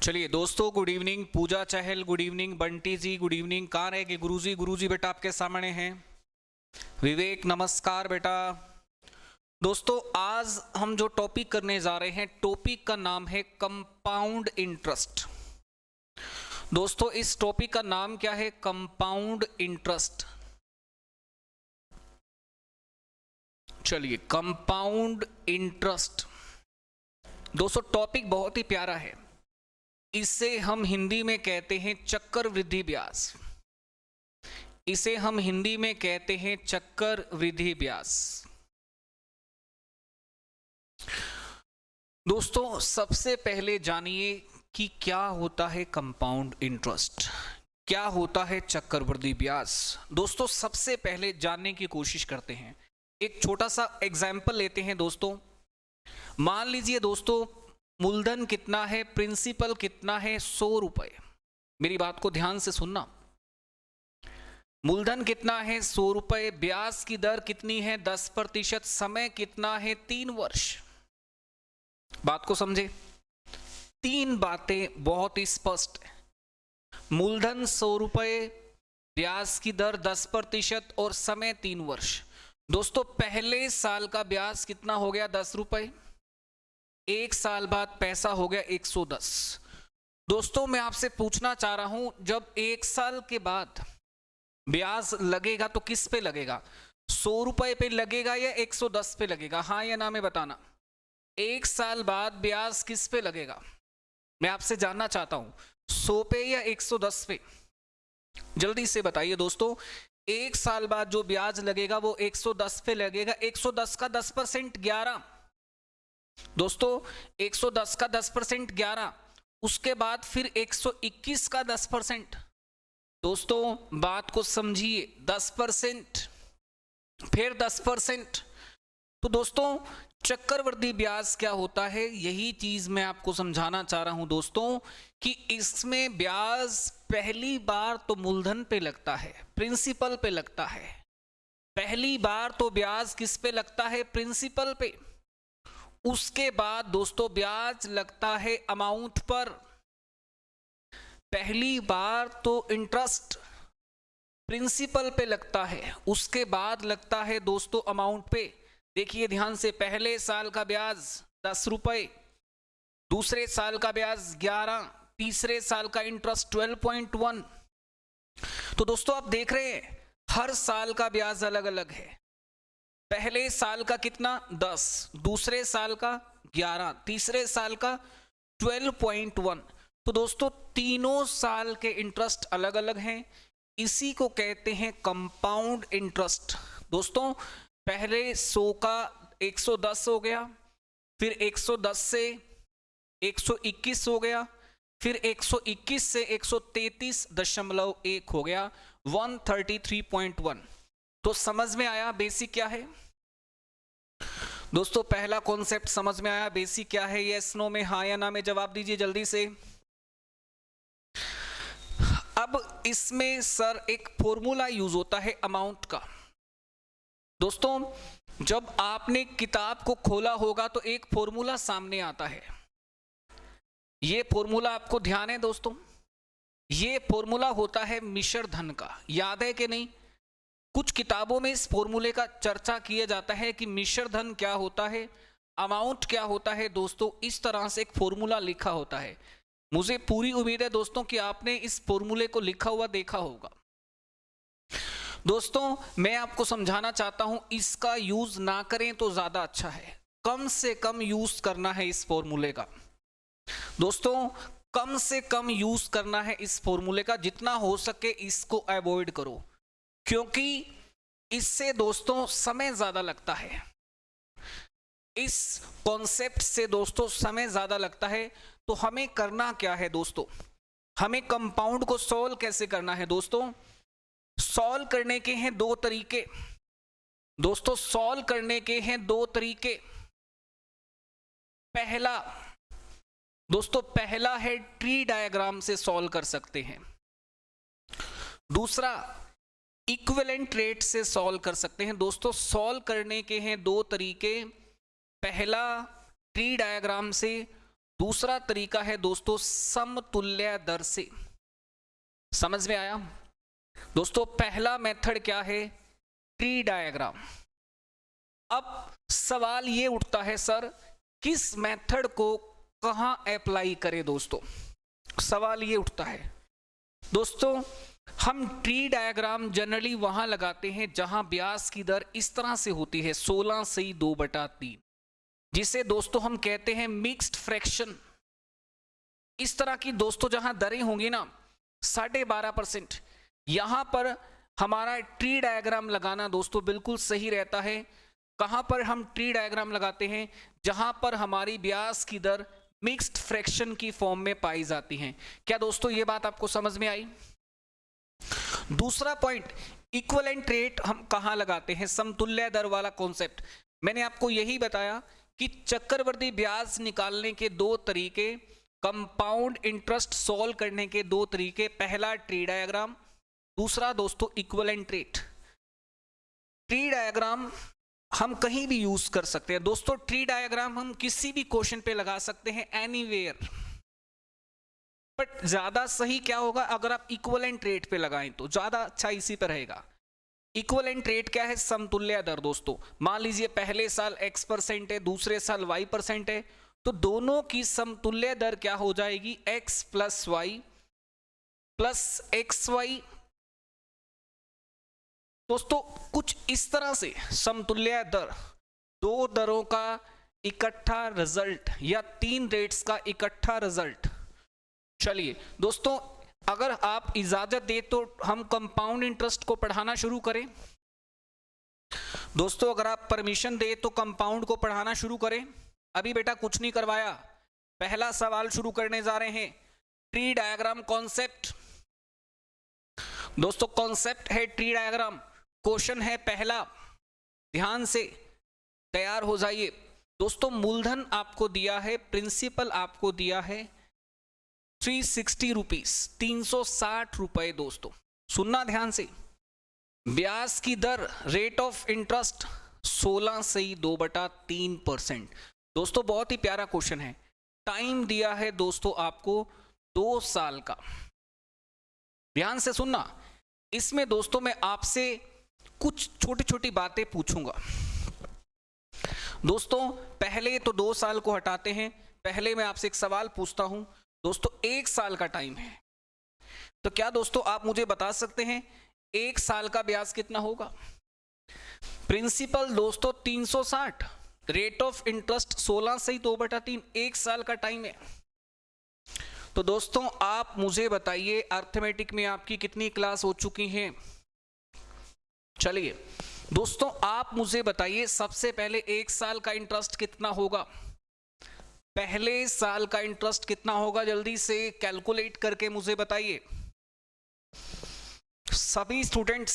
चलिए दोस्तों, good evening. पूजा चहल good evening, Bunty जी good evening. कहाँ रह गए गुरुजी बेटा आपके सामने हैं। विवेक नमस्कार बेटा। दोस्तों आज हम जो टॉपिक करने जा रहे हैं, टॉपिक का नाम है कंपाउंड इंटरेस्ट। दोस्तों इस टॉपिक का नाम क्या है? Compound interest. चलिए, कंपाउंड इंटरेस्ट। दोस्तों टॉपिक बहुत ही प्यारा है। इसे हम हिंदी में कहते हैं चक्रवृद्धि ब्याज। इसे हम हिंदी में कहते हैं चक्रवृद्धि ब्याज। दोस्तों सबसे पहले जानिए कि क्या होता है कंपाउंड इंटरेस्ट, क्या होता है चक्रवृद्धि ब्याज। दोस्तों सबसे पहले जानने की कोशिश करते हैं। एक छोटा सा एग्जाम्पल लेते हैं दोस्तों। मान लीजिए दोस्तों मूलधन कितना है, प्रिंसिपल कितना है? 100 रुपए। मेरी बात को ध्यान से सुनना। मूलधन कितना है? 100 रुपए। ब्याज की दर कितनी है? 10%। समय कितना है? 3 वर्ष। बात को समझे। 3 बातें बहुत ही स्पष्ट है। मूलधन 100 रुपए, ब्याज की दर 10% और समय 3 वर्ष। दोस्तों पहले साल का ब्याज कितना हो गया? 10 रुपए। 1 साल बाद पैसा हो गया 110। दोस्तों मैं आपसे पूछना चाह रहा हूं, जब 1 साल के बाद ब्याज लगेगा तो किस पे लगेगा? 100 रुपए पे लगेगा या 110 पे लगेगा? हाँ या ना में बताना। 1 साल बाद ब्याज किस पे लगेगा? मैं आपसे जानना चाहता हूं, 100 पे या 110 पे? जल्दी से बताइए दोस्तों। 1 साल बाद जो ब्याज लगेगा वो 110 पे लगेगा। 110 का 10% 11। दोस्तों 110 का 10% 11। उसके बाद फिर 121 का 10%। दोस्तों बात को समझिए। 10% फिर 10%। तो दोस्तों चक्रवृद्धि ब्याज क्या होता है, यही चीज मैं आपको समझाना चाह रहा हूं दोस्तों, कि इसमें ब्याज पहली बार तो मूलधन पे लगता है, प्रिंसिपल पे लगता है। पहली बार तो ब्याज किस पे लगता है? प्रिंसिपल पे। उसके बाद दोस्तों ब्याज लगता है अमाउंट पर। पहली बार तो इंटरेस्ट प्रिंसिपल पे लगता है, उसके बाद लगता है दोस्तों अमाउंट पे। देखिए ध्यान से, पहले साल का ब्याज 10 रुपए, दूसरे साल का ब्याज 11, तीसरे साल का इंटरेस्ट 12.1। तो दोस्तों आप देख रहे हैं हर साल का ब्याज अलग अलग है। पहले साल का कितना? 10, दूसरे साल का 11, तीसरे साल का 12.1। तो दोस्तों तीनों साल के इंटरेस्ट अलग अलग हैं। इसी को कहते हैं कंपाउंड इंटरेस्ट। दोस्तों पहले 100 का 110 हो गया, फिर 110 से 121 हो गया, फिर 121 से 133.1 हो गया, 133.1। तो समझ में आया बेसिक क्या है? दोस्तों पहला कॉन्सेप्ट समझ में आया, बेसिक क्या है? यस नो में, हाँ या ना में जवाब दीजिए जल्दी से। अब इसमें सर एक फॉर्मूला यूज होता है अमाउंट का। दोस्तों जब आपने किताब को खोला होगा तो एक फॉर्मूला सामने आता है। ये फॉर्मूला आपको ध्यान है दोस्तों? ये फॉर्मूला होता है मिश्र धन का। याद है कि नहीं? कुछ किताबों में इस फॉर्मूले का चर्चा किया जाता है कि मिश्र धन क्या होता है, अमाउंट क्या होता है। दोस्तों इस तरह से एक फॉर्मूला लिखा होता है। मुझे पूरी उम्मीद है दोस्तों कि आपने इस फॉर्मूले को लिखा हुआ देखा होगा। दोस्तों मैं आपको समझाना चाहता हूं, इसका यूज ना करें तो ज्यादा अच्छा है। कम से कम यूज करना है इस फॉर्मूले का। दोस्तों कम से कम यूज करना है इस फॉर्मूले का, जितना हो सके इसको अवॉइड करो, क्योंकि इससे दोस्तों समय ज्यादा लगता है। इस कॉन्सेप्ट से दोस्तों समय ज्यादा लगता है। तो हमें करना क्या है दोस्तों? हमें कंपाउंड को सॉल्व कैसे करना है दोस्तों? सॉल्व करने के हैं 2 तरीके। दोस्तों सॉल्व करने के हैं 2 तरीके। पहला दोस्तों पहला है ट्री डायग्राम से सॉल्व कर सकते हैं। दूसरा इक्विवेलेंट रेट से सॉल्व कर सकते हैं। दोस्तों सॉल्व करने के हैं 2 तरीके। पहला ट्री डायग्राम से, दूसरा तरीका है दोस्तों समतुल्य दर से। समझ में आया दोस्तों? पहला मेथड क्या है? Tree diagram. अब सवाल ये उठता है सर किस मेथड को कहां अप्लाई करें दोस्तों? सवाल ये उठता है दोस्तों, हम ट्री डायग्राम जनरली वहां लगाते हैं जहां ब्याज की दर इस तरह से होती है 16/2/3, जिसे दोस्तों हम कहते हैं मिक्स्ड फ्रैक्शन। इस तरह की दोस्तों जहां दरें होंगी ना 12.5%, यहां पर हमारा ट्री डायग्राम लगाना दोस्तों बिल्कुल सही रहता है। कहां पर हम ट्री डायग्राम लगाते हैं? जहां पर हमारी ब्याज की दर मिक्स्ड फ्रैक्शन की फॉर्म में पाई जाती हैं। क्या दोस्तों ये बात आपको समझ में आई? दूसरा पॉइंट, इक्विवेलेंट रेट हम कहां लगाते हैं? समतुल्य दर वाला कॉन्सेप्ट मैंने आपको यही बताया कि चक्रवृद्धि ब्याज निकालने के दो तरीके, कंपाउंड इंटरेस्ट सॉल्व करने के दो तरीके, पहला ट्री डायग्राम, दूसरा दोस्तों इक्विवेलेंट रेट। ट्री डायग्राम हम कहीं भी यूज कर सकते हैं दोस्तों। ट्री डायग्राम हम किसी भी क्वेश्चन पे लगा सकते हैं एनीवेयर, बट ज्यादा सही क्या होगा अगर आप इक्विवेलेंट रेट पे लगाएं तो ज्यादा अच्छा इसी पे रहेगा। इक्विवेलेंट रेट क्या है? समतुल्य दर दोस्तों। मान लीजिए पहले साल x% है, दूसरे साल y% है, तो दोनों की समतुल्य दर क्या हो जाएगी? x + y + xy। दोस्तों कुछ इस तरह से समतुल्य दर, दो दरों का इकट्ठा रिजल्ट या तीन रेट्स का इकट्ठा रिजल्ट। चलिए दोस्तों, अगर आप इजाजत दे तो हम कंपाउंड इंटरेस्ट को पढ़ाना शुरू करें। दोस्तों अगर आप परमिशन दे तो कंपाउंड को पढ़ाना शुरू करें। अभी बेटा कुछ नहीं करवाया, पहला सवाल शुरू करने जा रहे हैं। ट्री डायग्राम कॉन्सेप्ट दोस्तों, कॉन्सेप्ट है ट्री डायग्राम। क्वेश्चन है पहला, ध्यान से तैयार हो जाइए दोस्तों। मूलधन आपको दिया है, प्रिंसिपल आपको दिया है 360 रुपीज, 360 रुपए दोस्तों। सुनना ध्यान से। ब्याज की दर, रेट ऑफ इंटरेस्ट 16/2/3%। दोस्तों बहुत ही प्यारा क्वेश्चन है। टाइम दिया है दोस्तों आपको 2 साल का। ध्यान से सुनना। इसमें दोस्तों मैं आपसे कुछ छोटी छोटी बातें पूछूंगा दोस्तों। पहले तो 2 साल को हटाते हैं, पहले मैं आपसे एक सवाल पूछता हूं दोस्तों। 1 साल का टाइम है, तो क्या दोस्तों आप मुझे बता सकते हैं 1 साल का ब्याज कितना होगा? प्रिंसिपल दोस्तों 360, रेट ऑफ इंटरेस्ट 16/2/3, 1 साल का टाइम है। तो दोस्तों आप मुझे बताइए अर्थमेटिक में आपकी कितनी क्लास हो चुकी हैं? चलिए दोस्तों आप मुझे बताइए सबसे पहले 1 साल का इंटरेस्ट कितना होगा? पहले साल का इंटरेस्ट कितना होगा? जल्दी से कैलकुलेट करके मुझे बताइए। सभी स्टूडेंट्स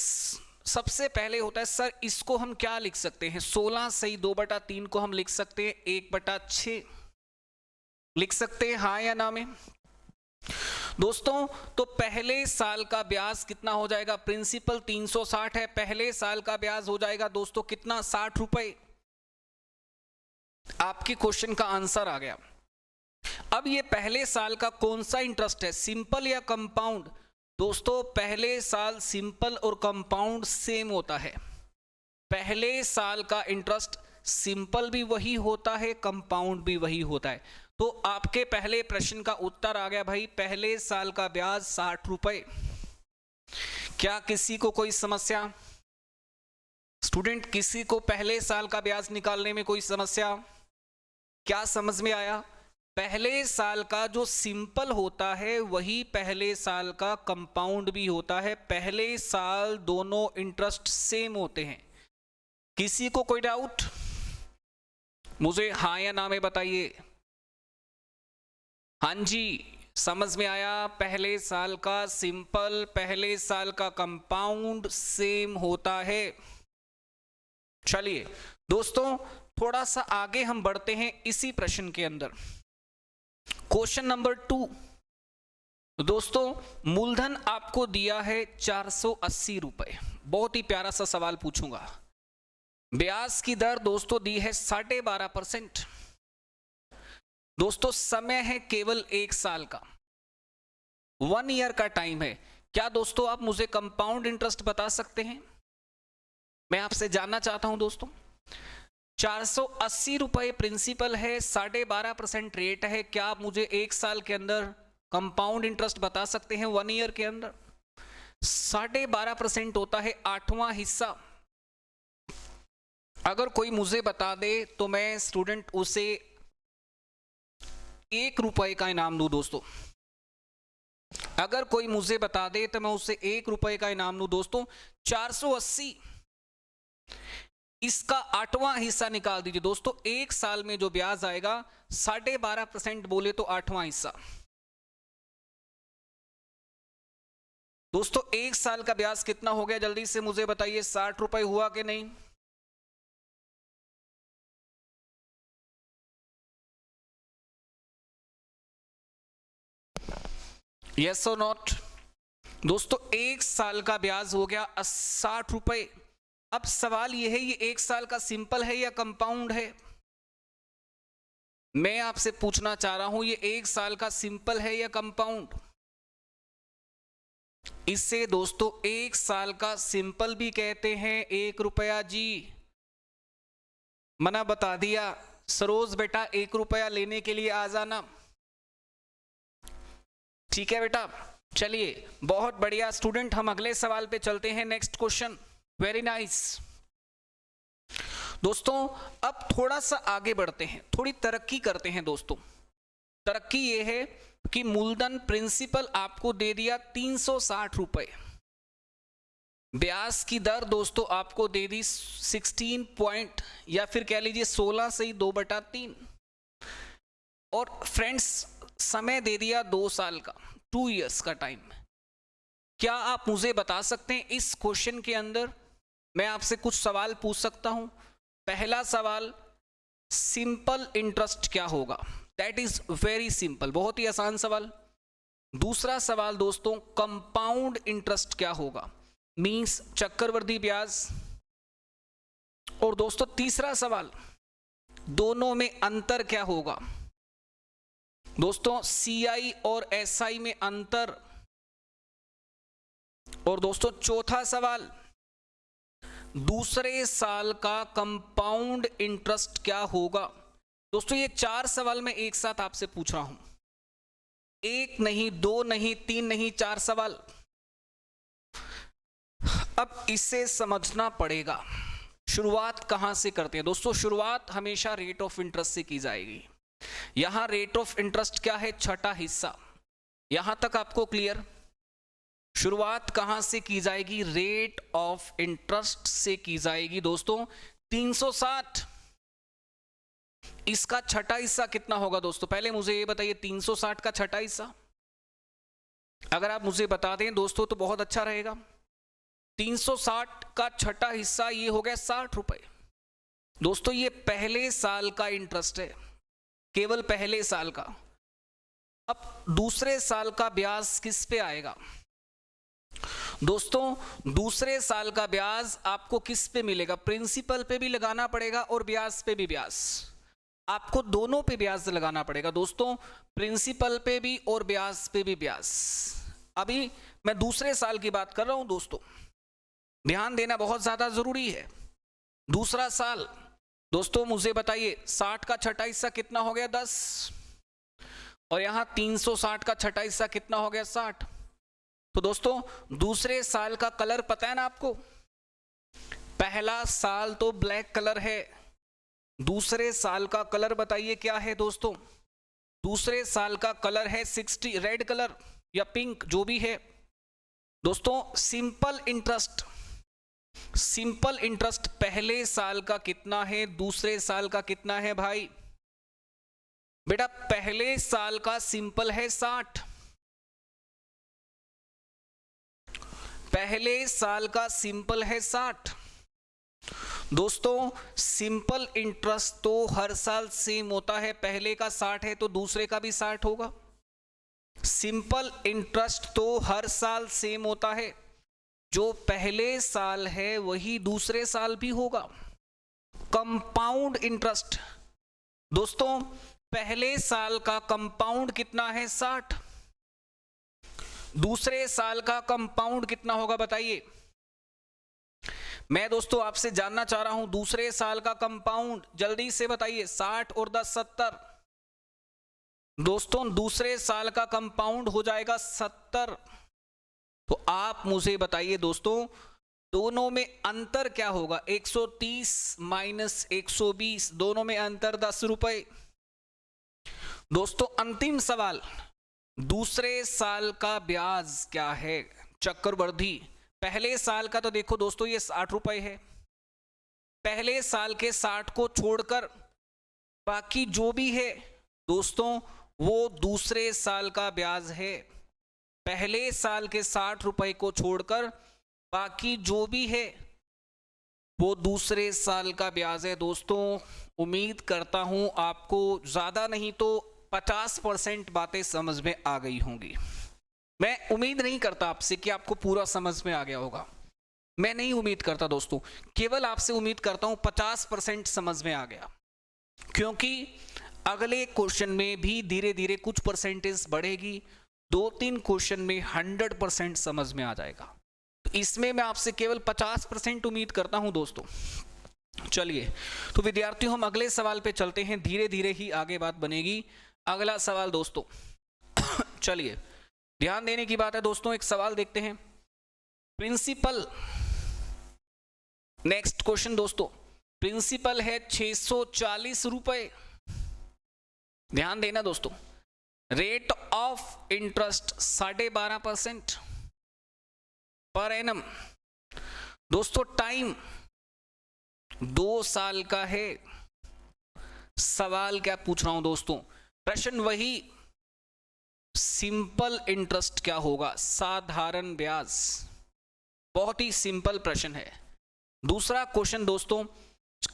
सबसे पहले होता है सर इसको हम क्या लिख सकते हैं? 16/2/3 को हम लिख सकते हैं 1/6 लिख सकते हैं, हाँ या ना में? दोस्तों तो पहले साल का ब्याज कितना हो जाएगा? प्रिंसिपल 360 है, पहले साल का ब्याज हो जाएगा दोस्तों कितना? 60 रुपए। आपके क्वेश्चन का आंसर आ गया। अब ये पहले साल का कौन सा इंटरेस्ट है, सिंपल या कंपाउंड? दोस्तों पहले साल सिंपल और कंपाउंड सेम होता है। पहले साल का इंटरेस्ट सिंपल भी वही होता है, कंपाउंड भी वही होता है। तो आपके पहले प्रश्न का उत्तर आ गया भाई, पहले साल का ब्याज 60 रुपए। क्या किसी को कोई समस्या? स्टूडेंट किसी को पहले साल का ब्याज निकालने में कोई समस्या? क्या समझ में आया? पहले साल का जो सिंपल होता है वही पहले साल का कंपाउंड भी होता है। पहले साल दोनों इंटरेस्ट सेम होते हैं। किसी को कोई डाउट? मुझे हाँ या ना में बताइए। हाँ जी समझ में आया। पहले साल का सिंपल, पहले साल का कंपाउंड सेम होता है। चलिए दोस्तों थोड़ा सा आगे हम बढ़ते हैं इसी प्रश्न के अंदर। क्वेश्चन नंबर 2 दोस्तों, मूलधन आपको दिया है 480 रुपए। बहुत ही प्यारा सा सवाल पूछूंगा। ब्याज की दर दोस्तों दी है 12.5%। दोस्तों समय है केवल 1 साल का, 1 ईयर का टाइम है। क्या दोस्तों आप मुझे कंपाउंड इंटरेस्ट बता सकते हैं? मैं आपसे जानना चाहता हूं दोस्तों। 480 रुपए प्रिंसिपल है, 12.5% रेट है। क्या आप मुझे 1 साल के अंदर कंपाउंड इंटरेस्ट बता सकते हैं? 1 ईयर के अंदर 12.5% होता है 8वां हिस्सा। अगर कोई मुझे बता दे तो मैं स्टूडेंट उसे 1 रुपए का इनाम दूं दोस्तों। अगर कोई मुझे बता दे तो मैं उसे 1 रुपए का इनाम दूं दोस्तों। 480 इसका 8वां हिस्सा निकाल दीजिए दोस्तों। 1 साल में जो ब्याज आएगा 12.5% बोले तो 8वां हिस्सा। दोस्तों 1 साल का ब्याज कितना हो गया जल्दी से मुझे बताइए। 60 रुपए हुआ कि नहीं? यस और नॉट? दोस्तों 1 साल का ब्याज हो गया 60 रुपए। अब सवाल यह है, ये 1 साल का सिंपल है या कंपाउंड है? मैं आपसे पूछना चाह रहा हूं, ये 1 साल का सिंपल है या कंपाउंड? इससे दोस्तों 1 साल का सिंपल भी कहते हैं। 1 रुपया जी, मना बता दिया। सरोज बेटा 1 रुपया लेने के लिए आ जाना। ठीक है बेटा, चलिए बहुत बढ़िया स्टूडेंट, हम अगले सवाल पे चलते हैं। Next question, very nice. दोस्तों अब थोड़ा सा आगे बढ़ते हैं, थोड़ी तरक्की करते हैं दोस्तों। तरक्की ये है कि मूलधन प्रिंसिपल आपको दे दिया 360 रुपए, ब्याज की दर दोस्तों आपको दे दी 16 पॉइंट या फिर कह लीजिए 16 से ही 2/3, और फ्रेंड्स समय दे दिया 2 साल का, 2 इयर्स का टाइम। क्या आप मुझे बता सकते हैं इस क्वेश्चन के अंदर मैं आपसे कुछ सवाल पूछ सकता हूं? पहला सवाल, सिंपल इंटरेस्ट क्या होगा? दैट इज वेरी सिंपल, बहुत ही आसान सवाल। दूसरा सवाल दोस्तों, कंपाउंड इंटरेस्ट क्या होगा? मींस चक्रवृद्धि ब्याज। और दोस्तों तीसरा सवाल, दोनों में अंतर क्या होगा? दोस्तों सीआई और एसआई में अंतर। और दोस्तों चौथा सवाल, दूसरे साल का कंपाउंड इंटरेस्ट क्या होगा? दोस्तों ये 4 सवाल मैं एक साथ आपसे पूछ रहा हूं, 1 नहीं, 2 नहीं, 3 नहीं, 4 सवाल। अब इसे समझना पड़ेगा, शुरुआत कहां से करते हैं दोस्तों? शुरुआत हमेशा रेट ऑफ इंटरेस्ट से की जाएगी। यहां रेट ऑफ इंटरेस्ट क्या है? छठा हिस्सा। यहां तक आपको क्लियर? शुरुआत कहां से की जाएगी? रेट ऑफ इंटरेस्ट से की जाएगी दोस्तों। 360 इसका छठा हिस्सा कितना होगा दोस्तों? पहले मुझे ये बताइए, 360 का छठा हिस्सा अगर आप मुझे बता दें दोस्तों तो बहुत अच्छा रहेगा। 360 का छठा हिस्सा ये हो गया 60 रुपए। दोस्तों ये पहले साल का इंटरेस्ट है, केवल पहले साल का। अब दूसरे साल का ब्याज किस पे आएगा? दोस्तों दूसरे साल का ब्याज आपको किस पे मिलेगा? प्रिंसिपल पे भी लगाना पड़ेगा और ब्याज पे भी ब्याज, आपको दोनों पे ब्याज लगाना पड़ेगा दोस्तों, प्रिंसिपल पे भी और ब्याज पे भी ब्याज। अभी मैं दूसरे साल की बात कर रहा हूं दोस्तों, ध्यान देना बहुत ज्यादा जरूरी है। दूसरा साल दोस्तों मुझे बताइए, 60 का छठा हिस्सा कितना हो गया? 10। और यहां 360 का छठा हिस्सा कितना हो गया? 60। तो दोस्तों दूसरे साल का कलर पता है ना आपको? पहला साल तो ब्लैक कलर है, दूसरे साल का कलर बताइए क्या है दोस्तों? दूसरे साल का कलर है 60, रेड कलर या पिंक जो भी है दोस्तों। सिंपल इंटरेस्ट, सिंपल इंटरेस्ट पहले साल का कितना है, दूसरे साल का कितना है भाई? बेटा पहले साल का सिंपल है 60, पहले साल का सिंपल है 60। दोस्तों सिंपल इंटरेस्ट तो हर साल सेम होता है, पहले का 60 है तो दूसरे का भी 60 होगा। सिंपल इंटरेस्ट तो हर साल सेम होता है, जो पहले साल है वही दूसरे साल भी होगा। कंपाउंड इंटरेस्ट दोस्तों पहले साल का कंपाउंड कितना है 60, दूसरे साल का कंपाउंड कितना होगा बताइए। मैं दोस्तों आपसे जानना चाह रहा हूं दूसरे साल का कंपाउंड, जल्दी से बताइए। 60 और 10 70। दोस्तों दूसरे साल का कंपाउंड हो जाएगा 70। तो आप मुझे बताइए दोस्तों दोनों में अंतर क्या होगा। 130 माइनस 120, दोनों में अंतर 10 रुपए। दोस्तों अंतिम सवाल, दूसरे साल का ब्याज क्या है चक्रवृद्धि। पहले साल का तो देखो दोस्तों ये 60 रुपए है, पहले साल के 60 को छोड़कर बाकी जो भी है दोस्तों वो दूसरे साल का ब्याज है। पहले साल के 60 रुपए को छोड़कर बाकी जो भी है वो दूसरे साल का ब्याज है। दोस्तों उम्मीद करता हूं आपको ज्यादा नहीं तो 50% बातें समझ में आ गई होंगी। मैं उम्मीद नहीं करता आपसे कि आपको पूरा समझ में आ गया होगा, मैं नहीं उम्मीद करता दोस्तों, केवल आपसे उम्मीद करता हूं 50% समझ में आ गया, क्योंकि अगले क्वेश्चन में भी धीरे धीरे कुछ परसेंटेज बढ़ेगी। 2-3 क्वेश्चन में 100% समझ में आ जाएगा, तो इसमें मैं आपसे केवल 50% उम्मीद करता हूं दोस्तों। चलिए तो विद्यार्थियों हम अगले सवाल पे चलते हैं, धीरे धीरे ही आगे बात बनेगी। अगला सवाल दोस्तों चलिए ध्यान देने की बात है दोस्तों, एक सवाल देखते हैं। प्रिंसिपल, नेक्स्ट क्वेश्चन दोस्तों, प्रिंसिपल है 640 रुपए। ध्यान देना दोस्तों, rate of interest 12.5% per annum. दोस्तों टाइम 2 साल का है। सवाल क्या पूछ रहा हूं दोस्तों, प्रश्न वही, सिंपल इंटरेस्ट क्या होगा, साधारण ब्याज। बहुत ही सिंपल प्रश्न है। दूसरा क्वेश्चन दोस्तों,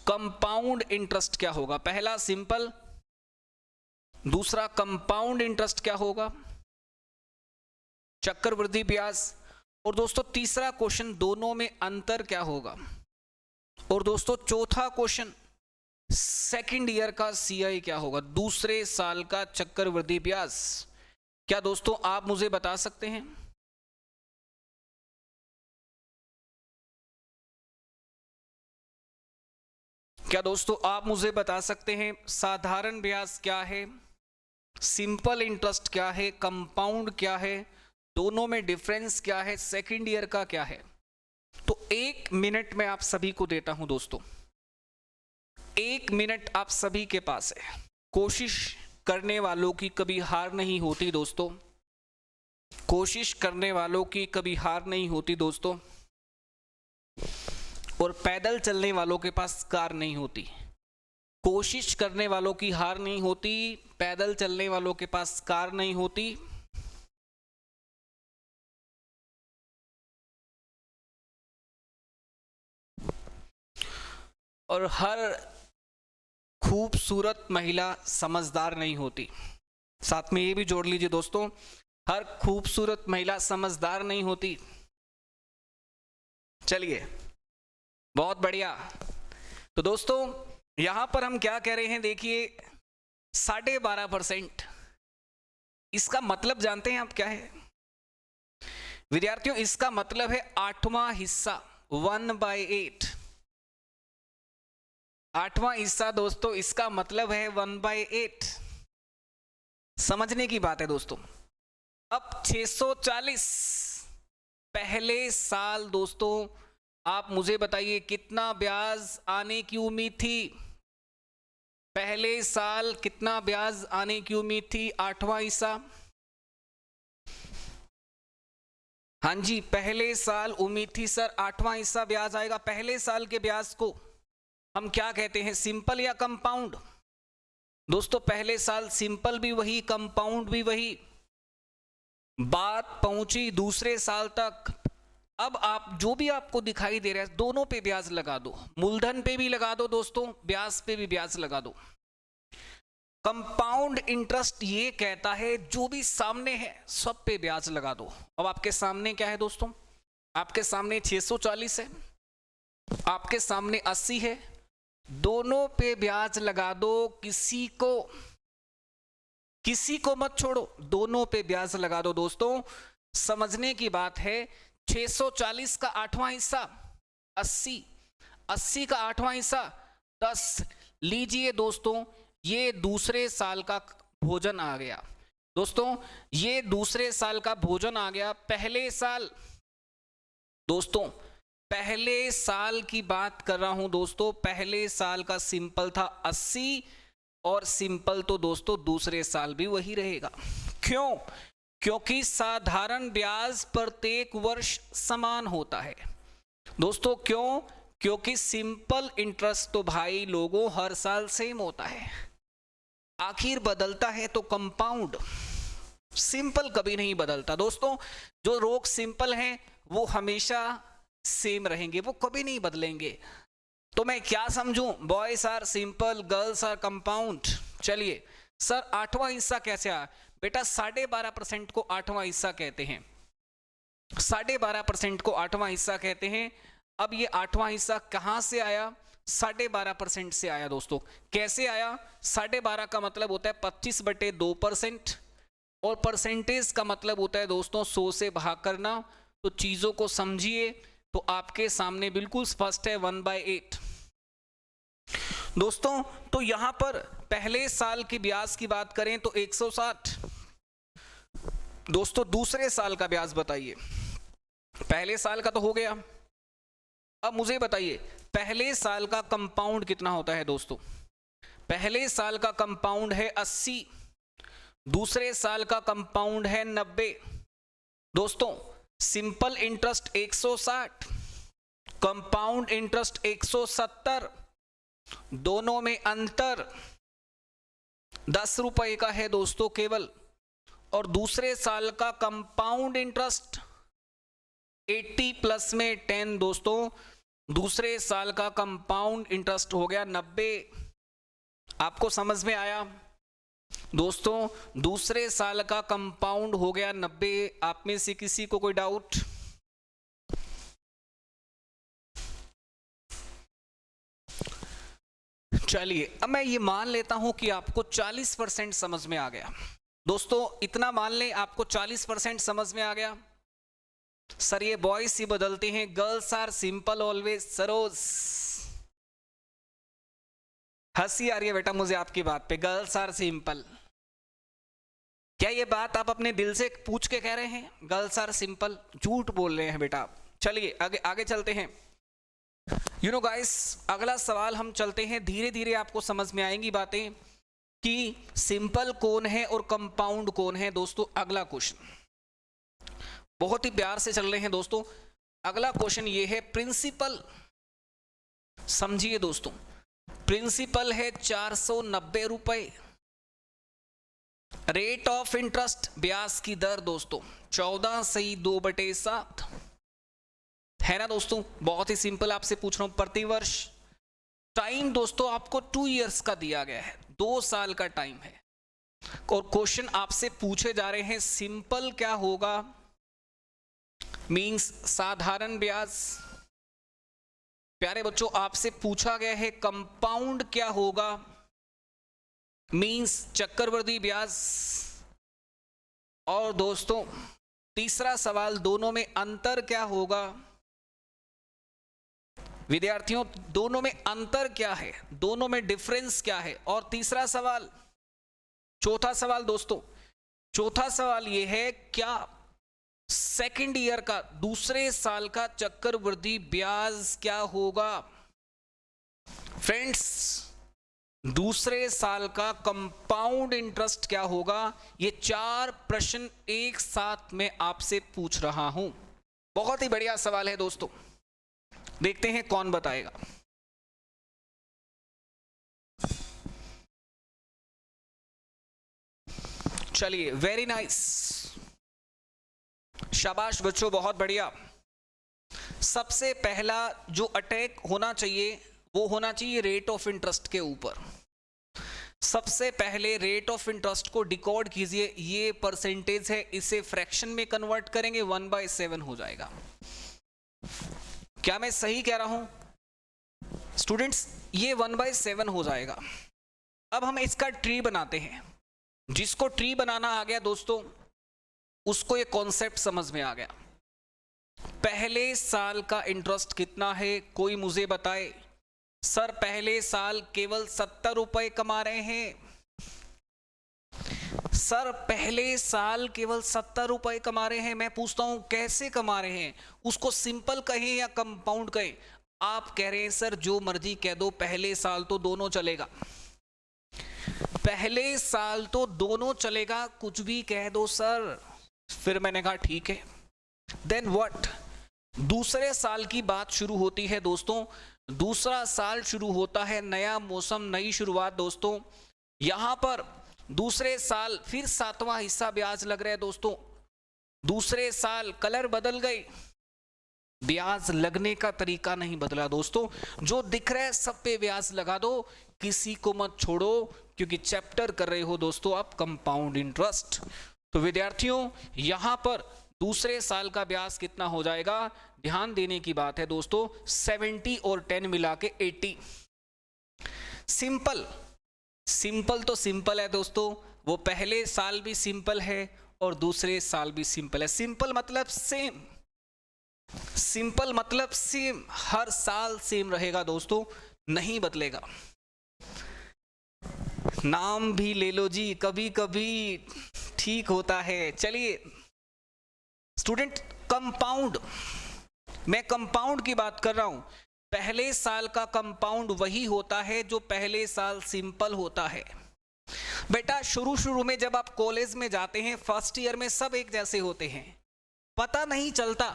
कंपाउंड इंटरेस्ट क्या होगा। पहला सिंपल, दूसरा कंपाउंड इंटरेस्ट क्या होगा, चक्रवृद्धि ब्याज। और दोस्तों तीसरा क्वेश्चन, दोनों में अंतर क्या होगा। और दोस्तों चौथा क्वेश्चन, सेकंड ईयर का सीआई क्या होगा, दूसरे साल का चक्रवृद्धि ब्याज। क्या दोस्तों आप मुझे बता सकते हैं। क्या दोस्तों आप मुझे बता सकते हैं साधारण ब्याज क्या है, सिंपल इंटरेस्ट क्या है, कंपाउंड क्या है, दोनों में डिफरेंस क्या है, सेकंड ईयर का क्या है। तो 1 मिनट में आप सभी को देता हूं दोस्तों, 1 मिनट आप सभी के पास है। कोशिश करने वालों की कभी हार नहीं होती दोस्तों, कोशिश करने वालों की कभी हार नहीं होती दोस्तों, और पैदल चलने वालों के पास कार नहीं होती। कोशिश करने वालों की हार नहीं होती, पैदल चलने वालों के पास कार नहीं होती। और हर खूबसूरत महिला समझदार नहीं होती। साथ में ये भी जोड़ लीजिए दोस्तों, हर खूबसूरत महिला समझदार नहीं होती। चलिए बहुत बढ़िया। तो दोस्तों यहां पर हम क्या कह रहे हैं, देखिए 12.5%। इसका मतलब जानते हैं आप क्या है विद्यार्थियों, इसका मतलब है 8वां हिस्सा, 1/8। 8वां हिस्सा दोस्तों, इसका मतलब है 1/8। समझने की बात है दोस्तों। अब 640 पहले साल दोस्तों, आप मुझे बताइए कितना ब्याज आने की उम्मीद थी। पहले साल कितना ब्याज आने की उम्मीद थी, 8वां हिस्सा। हाँ जी, पहले साल उम्मीद थी सर 8वां हिस्सा ब्याज आएगा। पहले साल के ब्याज को हम क्या कहते हैं, सिंपल या कंपाउंड। दोस्तों पहले साल सिंपल भी वही, कंपाउंड भी वही। बात पहुंची दूसरे साल तक। अब आप जो भी आपको दिखाई दे रहा है दोनों पे ब्याज लगा दो, मूलधन पे भी लगा दो दोस्तों, ब्याज पे भी ब्याज लगा दो। कंपाउंड इंटरेस्ट ये कहता है जो भी सामने है सब पे ब्याज लगा दो। अब आपके सामने क्या है दोस्तों, आपके सामने 640 है, आपके सामने 80 है, दोनों पे ब्याज लगा दो। किसी को किसी को मत छोड़ो, दोनों पे ब्याज लगा दो दोस्तों। समझने की बात है, 640 का 8वां हिस्सा 80, 80 का 8वां हिस्सा 10। लीजिए दोस्तों, ये दूसरे साल का भोजन आ गया दोस्तों, ये दूसरे साल का भोजन आ गया। पहले साल दोस्तों, पहले साल की बात कर रहा हूं दोस्तों, पहले साल का सिंपल था 80 और सिंपल तो दोस्तों दूसरे साल भी वही रहेगा। क्यों? क्योंकि साधारण ब्याज प्रत्येक वर्ष समान होता है दोस्तों। क्यों? क्योंकि सिंपल इंटरेस्ट तो भाई लोगों हर साल सेम होता है, आखिर बदलता है तो कंपाउंड, सिंपल कभी नहीं बदलता दोस्तों। जो रोग सिंपल हैं वो हमेशा सेम रहेंगे, वो कभी नहीं बदलेंगे। तो मैं क्या समझूं? Boys are simple, girls are compound. चलिए सर 8वां हिस्सा कैसे आया? बेटा 12.5% को 8वां हिस्सा कहते हैं, 12.5% को 8वां हिस्सा कहते हैं। अब ये 8वां हिस्सा कहां से आया? 12.5% से आया दोस्तों। कैसे आया? 12.5 का मतलब होता है 25/2% और परसेंटेज का मतलब होता है दोस्तों 100 से भाग करना। तो चीजों को समझिए तो आपके सामने बिल्कुल स्पष्ट है 1/8 दोस्तों। तो यहां पर पहले साल की ब्याज की बात करें तो 160 दोस्तों। दूसरे साल का ब्याज बताइए, पहले साल का तो हो गया, अब मुझे बताइए पहले साल का कंपाउंड कितना होता है दोस्तों? पहले साल का कंपाउंड है 80, दूसरे साल का कंपाउंड है 90 दोस्तों। सिंपल इंटरेस्ट 160, कंपाउंड इंटरेस्ट 170, दोनों में अंतर 10 रुपए का है दोस्तों केवल। और दूसरे साल का कंपाउंड इंटरेस्ट 80 प्लस में 10 दोस्तों, दूसरे साल का कंपाउंड इंटरेस्ट हो गया 90। आपको समझ में आया दोस्तों? दूसरे साल का कंपाउंड हो गया 90। आप में से किसी को कोई डाउट? चलिए अब मैं ये मान लेता हूं कि आपको 40% समझ में आ गया दोस्तों। इतना मान लें आपको 40% समझ में आ गया। सर ये बॉयज ही बदलते हैं, girls are simple always. Saroj हंसी आ रही है बेटा मुझे आपकी बात पे, गर्ल्स आर सिंपल। क्या ये बात आप अपने दिल से पूछ के कह रहे हैं गर्ल्स आर सिंपल? झूठ बोल रहे हैं बेटा आप। चलिए आगे आगे चलते हैं। यू नो गाइस, अगला सवाल हम चलते हैं, धीरे धीरे आपको समझ में आएंगी बातें कि सिंपल कौन है और कंपाउंड कौन है दोस्तों। अगला क्वेश्चन बहुत ही प्यार से चल रहे हैं दोस्तों। अगला क्वेश्चन ये है प्रिंसिपल। समझिए दोस्तों, प्रिंसिपल है 490 रुपए, रेट ऑफ इंटरेस्ट ब्याज की दर दोस्तों 14/2/7 है ना दोस्तों। बहुत ही सिंपल आपसे पूछ रहा हूं, प्रति वर्ष। टाइम दोस्तों आपको 2 इयर्स का दिया गया है, 2 साल का टाइम है। और क्वेश्चन आपसे पूछे जा रहे हैं सिंपल क्या होगा, मींस साधारण ब्याज। प्यारे बच्चों आपसे पूछा गया है कंपाउंड क्या होगा, मींस चक्रवृद्धि ब्याज। और दोस्तों तीसरा सवाल, दोनों में अंतर क्या होगा। विद्यार्थियों दोनों में अंतर क्या है, दोनों में डिफरेंस क्या है। और तीसरा सवाल, चौथा सवाल दोस्तों, चौथा सवाल यह है क्या सेकेंड ईयर का दूसरे साल का चक्रवृद्धि ब्याज क्या होगा। फ्रेंड्स दूसरे साल का कंपाउंड इंटरेस्ट क्या होगा। ये 4 प्रश्न एक साथ में आपसे पूछ रहा हूं। बहुत ही बढ़िया सवाल है दोस्तों, देखते हैं कौन बताएगा। चलिए वेरी नाइस, शाबाश बच्चों, बहुत बढ़िया। सबसे पहला जो अटैक होना चाहिए वो होना चाहिए रेट ऑफ इंटरेस्ट के ऊपर। सबसे पहले रेट ऑफ इंटरेस्ट को डिकोड कीजिए। ये परसेंटेज है, इसे फ्रैक्शन में कन्वर्ट करेंगे 1/7 हो जाएगा। क्या मैं सही कह रहा हूं स्टूडेंट्स? ये 1/7 हो जाएगा। अब हम इसका ट्री बनाते हैं। जिसको ट्री बनाना आ गया दोस्तों, उसको ये कॉन्सेप्ट समझ में आ गया। पहले साल का इंटरेस्ट कितना है, कोई मुझे बताए। सर पहले साल केवल 70 रुपए कमा रहे हैं। सर पहले साल केवल 70 रुपए कमा रहे हैं। मैं पूछता हूं कैसे कमा रहे हैं, उसको सिंपल कहें या कंपाउंड कहें? आप कह रहे हैं सर जो मर्जी कह दो, पहले साल तो दोनों चलेगा। पहले साल तो दोनों चलेगा, कुछ भी कह दो सर। फिर मैंने कहा ठीक है। Then what? दूसरे साल की बात शुरू होती है दोस्तों। दूसरा साल शुरू होता है, नया मौसम, नई शुरुआत दोस्तों। यहां पर दूसरे साल फिर 7वां हिस्सा ब्याज लग रहा है दोस्तों। दूसरे साल कलर बदल गई, ब्याज लगने का तरीका नहीं बदला दोस्तों। जो दिख रहा है सब पे ब्याज लगा दो, किसी को मत छोड़ो, क्योंकि चैप्टर कर रहे हो दोस्तों आप कंपाउंड इंटरेस्ट। तो विद्यार्थियों यहां पर दूसरे साल का ब्याज कितना हो जाएगा, ध्यान देने की बात है दोस्तों, 70 और 10 मिला के 80। सिंपल, सिंपल तो सिंपल है दोस्तों, वो पहले साल भी सिंपल है और दूसरे साल भी सिंपल है। सिंपल मतलब सेम, सिंपल मतलब सेम, हर साल सेम रहेगा दोस्तों, नहीं बदलेगा। नाम भी ले लो जी, कभी कभी ठीक होता है। चलिए स्टूडेंट, कंपाउंड, मैं कंपाउंड की बात कर रहा हूं। पहले साल का कंपाउंड वही होता है जो पहले साल सिंपल होता है। बेटा शुरू शुरू में जब आप कॉलेज में जाते हैं, फर्स्ट ईयर में सब एक जैसे होते हैं, पता नहीं चलता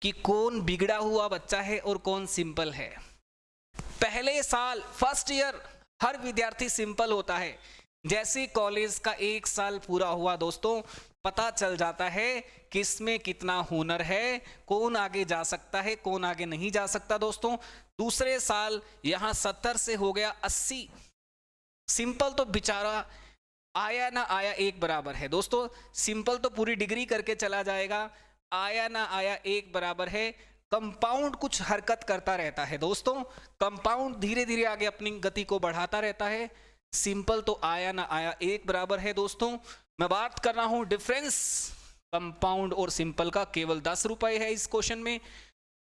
कि कौन बिगड़ा हुआ बच्चा है और कौन सिंपल है। पहले साल फर्स्ट ईयर हर विद्यार्थी सिंपल होता है। जैसे कॉलेज का एक साल पूरा हुआ दोस्तों, पता चल जाता है किसमें कितना हुनर है, कौन आगे जा सकता है, कौन आगे नहीं जा सकता दोस्तों। दूसरे साल यहां 70 से हो गया 80। सिंपल तो बेचारा आया ना आया एक बराबर है दोस्तों। सिंपल तो पूरी डिग्री करके चला जाएगा, आया ना आया एक बराबर है। कंपाउंड कुछ हरकत करता रहता है दोस्तों, कंपाउंड धीरे धीरे आगे अपनी गति को बढ़ाता रहता है। सिंपल तो आया ना आया एक बराबर है दोस्तों। मैं बात कर रहा हूं डिफरेंस कंपाउंड और सिंपल का, केवल 10 रुपए है इस क्वेश्चन में।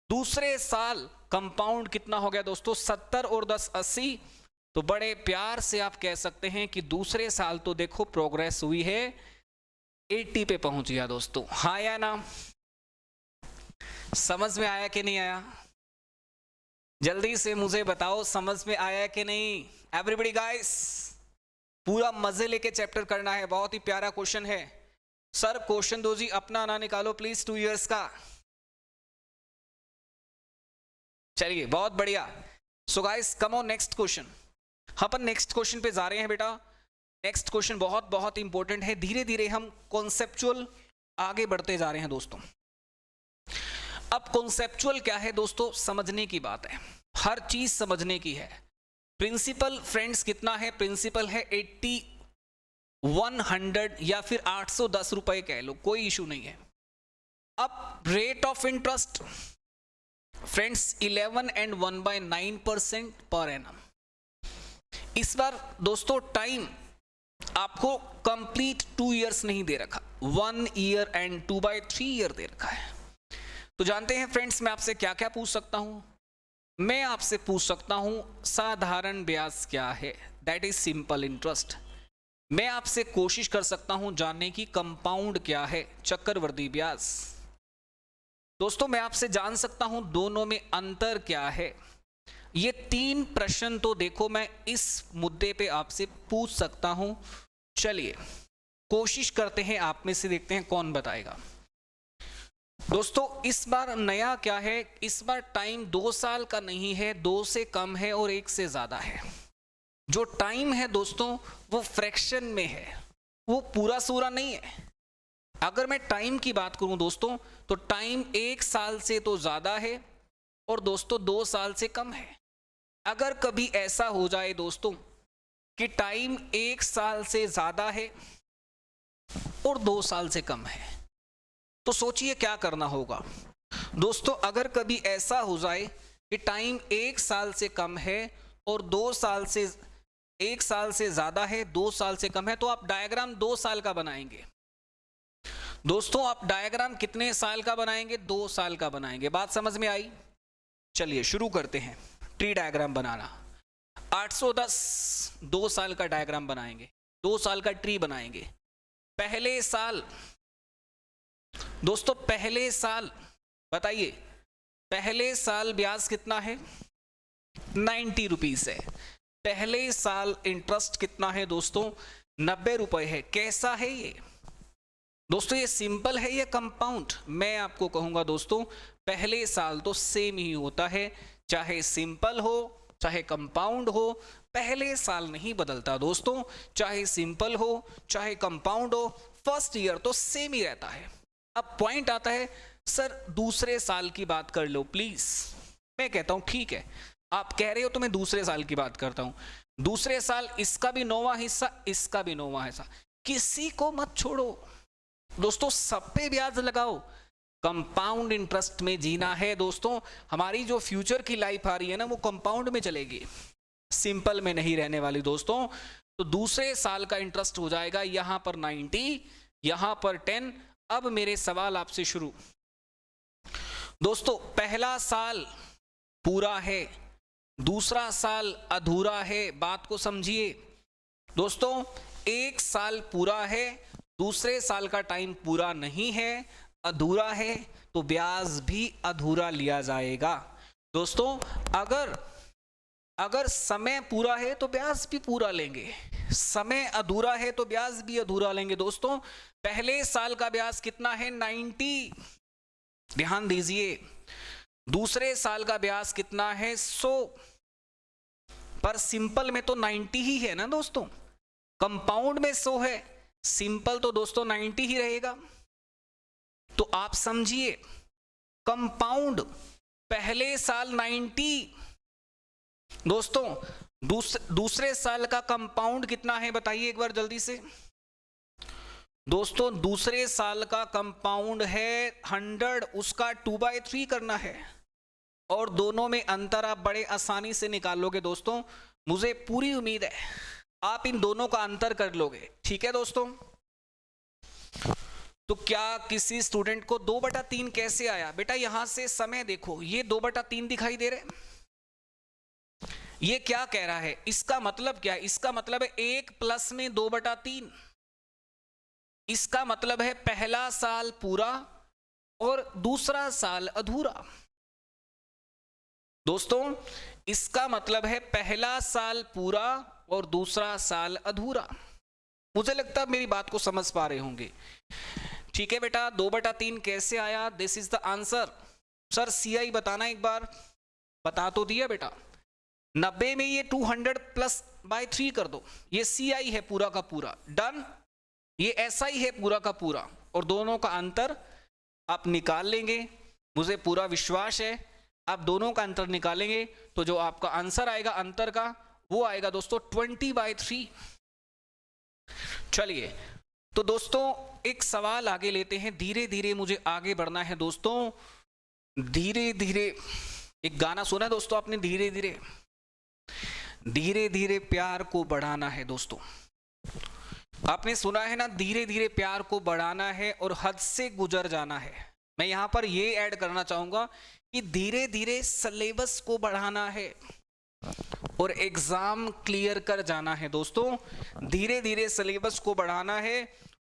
दूसरे साल कंपाउंड कितना हो गया दोस्तों, 70 और 10 80। तो बड़े प्यार से आप कह सकते हैं कि दूसरे साल तो देखो प्रोग्रेस हुई है, 80 पे पहुंच गया दोस्तों। हाँ या ना? समझ में आया कि नहीं आया? जल्दी से मुझे बताओ समझ में आया कि नहीं। एवरीबॉडी गाइस, पूरा मजे लेके चैप्टर करना है, बहुत ही प्यारा क्वेश्चन है। सर क्वेश्चन दो जी, अपना ना निकालो प्लीज 2 इयर्स का। चलिए बहुत बढ़िया। So guys come on next question. Upon next question पे जा रहे हैं बेटा। नेक्स्ट क्वेश्चन बहुत बहुत इंपॉर्टेंट है। धीरे धीरे हम कॉन्सेप्चुअल आगे बढ़ते जा रहे हैं दोस्तों। अब कॉन्सेप्चुअल क्या है दोस्तों, समझने की बात है, हर चीज समझने की है। प्रिंसिपल फ्रेंड्स कितना है, प्रिंसिपल है 80, 100 या फिर 810 रुपए कह लो, कोई इशू नहीं है। अब rate of interest friends 11 and 1/9% per annum. इस बार दोस्तों टाइम आपको कंप्लीट 2 इयर्स नहीं दे रखा, 1 ईयर एंड 2/3 ईयर दे रखा है। तो जानते हैं फ्रेंड्स मैं आपसे क्या क्या पूछ सकता हूं। मैं आपसे पूछ सकता हूं साधारण ब्याज क्या है, दैट इज सिंपल इंटरेस्ट। मैं आपसे कोशिश कर सकता हूं जानने की कंपाउंड क्या है, चक्रवृद्धि ब्याज। दोस्तों मैं आपसे जान सकता हूं दोनों में अंतर क्या है। ये 3 प्रश्न तो देखो मैं इस मुद्दे पे आपसे पूछ सकता हूं। चलिए कोशिश करते हैं, आप में से देखते हैं कौन बताएगा। दोस्तों इस बार नया क्या है, इस बार टाइम 2 साल का नहीं है, 2 से कम है और 1 से ज्यादा है। जो टाइम है दोस्तों वो फ्रैक्शन में है, वो पूरा सूरा नहीं है। अगर मैं टाइम की बात करूं दोस्तों तो टाइम 1 साल से तो ज्यादा है और दोस्तों 2 साल से कम है। अगर कभी ऐसा हो जाए दोस्तों कि टाइम 1 साल से ज्यादा है और 2 साल से कम है, तो सोचिए क्या करना होगा। दोस्तों अगर कभी ऐसा हो जाए कि टाइम 1 साल से कम है और 2 साल से 1 साल से ज्यादा है, 2 साल से कम है, तो आप डायग्राम 2 साल का बनाएंगे। दोस्तों आप डायग्राम कितने साल का बनाएंगे? 2 साल का बनाएंगे। बात समझ में आई? चलिए शुरू करते हैं ट्री डायग्राम बनाना। 810 2 साल का डायग्राम बनाएंगे, 2 साल का ट्री बनाएंगे। पहले साल दोस्तों, पहले साल बताइए, पहले साल ब्याज कितना है? 90 रुपीज है। पहले साल इंटरेस्ट कितना है दोस्तों? 90 रुपए है। कैसा है ये दोस्तों? ये सिंपल है या कंपाउंड? मैं आपको कहूंगा दोस्तों, पहले साल तो सेम ही होता है, चाहे सिंपल हो चाहे कंपाउंड हो, पहले साल नहीं बदलता दोस्तों, चाहे सिंपल हो चाहे कंपाउंड हो, फर्स्ट ईयर तो सेम ही रहता है। अब पॉइंट आता है, सर दूसरे साल की बात कर लो प्लीज। मैं कहता हूं ठीक है, आप कह रहे हो तो मैं दूसरे साल की बात करता हूं। दूसरे साल इसका भी 9वां हिस्सा, इसका भी 9वां हिस्सा, किसी को मत छोड़ो दोस्तों, सब पे ब्याज लगाओ। कंपाउंड इंटरेस्ट में जीना है दोस्तों। हमारी जो फ्यूचर की लाइफ आ रही है ना, वो कंपाउंड में चलेगी, सिंपल में नहीं रहने वाली दोस्तों। तो दूसरे साल का इंटरेस्ट हो जाएगा यहां पर 90, यहां पर 10। अब मेरे सवाल आपसे शुरू। दोस्तों पहला साल पूरा है, दूसरा साल अधूरा है। बात को समझिए दोस्तों, 1 साल पूरा है, दूसरे साल का टाइम पूरा नहीं है, अधूरा है, तो ब्याज भी अधूरा लिया जाएगा। दोस्तों अगर समय पूरा है तो ब्याज भी पूरा लेंगे, समय अधूरा है तो ब्याज भी अधूरा लेंगे। दोस्तों पहले साल का ब्याज कितना है? 90, ध्यान दीजिए। दूसरे साल का ब्याज कितना है? 100। पर सिंपल में तो 90 ही है ना दोस्तों, कंपाउंड में 100 है, सिंपल तो दोस्तों 90 ही रहेगा। तो आप समझिए, कंपाउंड पहले साल 90, दोस्तों दूसरे साल का कंपाउंड कितना है बताइए एक बार जल्दी से। दोस्तों दूसरे साल का कंपाउंड है 100, उसका 2/3 करना है, और दोनों में अंतर आप बड़े आसानी से निकाल लोगे दोस्तों। मुझे पूरी उम्मीद है आप इन दोनों का अंतर कर लोगे, ठीक है दोस्तों। तो क्या किसी स्टूडेंट को 2/3 कैसे आया? बेटा यहां से समय देखो, ये 2/3 दिखाई दे रहे, ये क्या कह रहा है? इसका मतलब क्या है? इसका मतलब है 1 प्लस में 2/3। इसका मतलब है पहला साल पूरा और दूसरा साल अधूरा। दोस्तों इसका मतलब है पहला साल पूरा और दूसरा साल अधूरा। मुझे लगता है मेरी बात को समझ पा रहे होंगे। ठीक है बेटा, 2/3 कैसे आया? This is the answer. Sir CI बताना एक बार, बता तो दिया बेटा। 90 में ये 200 प्लस बाय 3 कर दो, ये CI है पूरा का पूरा, डन। ये SI है पूरा का पूरा, और दोनों का अंतर आप निकाल लेंगे, मुझे पूरा विश्वास है आप दोनों का अंतर निकालेंगे तो जो आपका आंसर आएगा अंतर का, वो आएगा दोस्तों 20/3। चलिए तो दोस्तों एक सवाल आगे लेते हैं, धीरे धीरे मुझे आगे बढ़ना है दोस्तों, धीरे धीरे। एक गाना सुना है दोस्तों आपने, धीरे धीरे, धीरे धीरे प्यार को बढ़ाना है दोस्तों। आपने सुना है ना, धीरे धीरे प्यार को बढ़ाना है और हद से गुजर जाना है। मैं यहां पर ये ऐड करना चाहूंगा कि धीरे धीरे सिलेबस को बढ़ाना है और एग्जाम क्लियर कर जाना है दोस्तों। धीरे धीरे सिलेबस को बढ़ाना है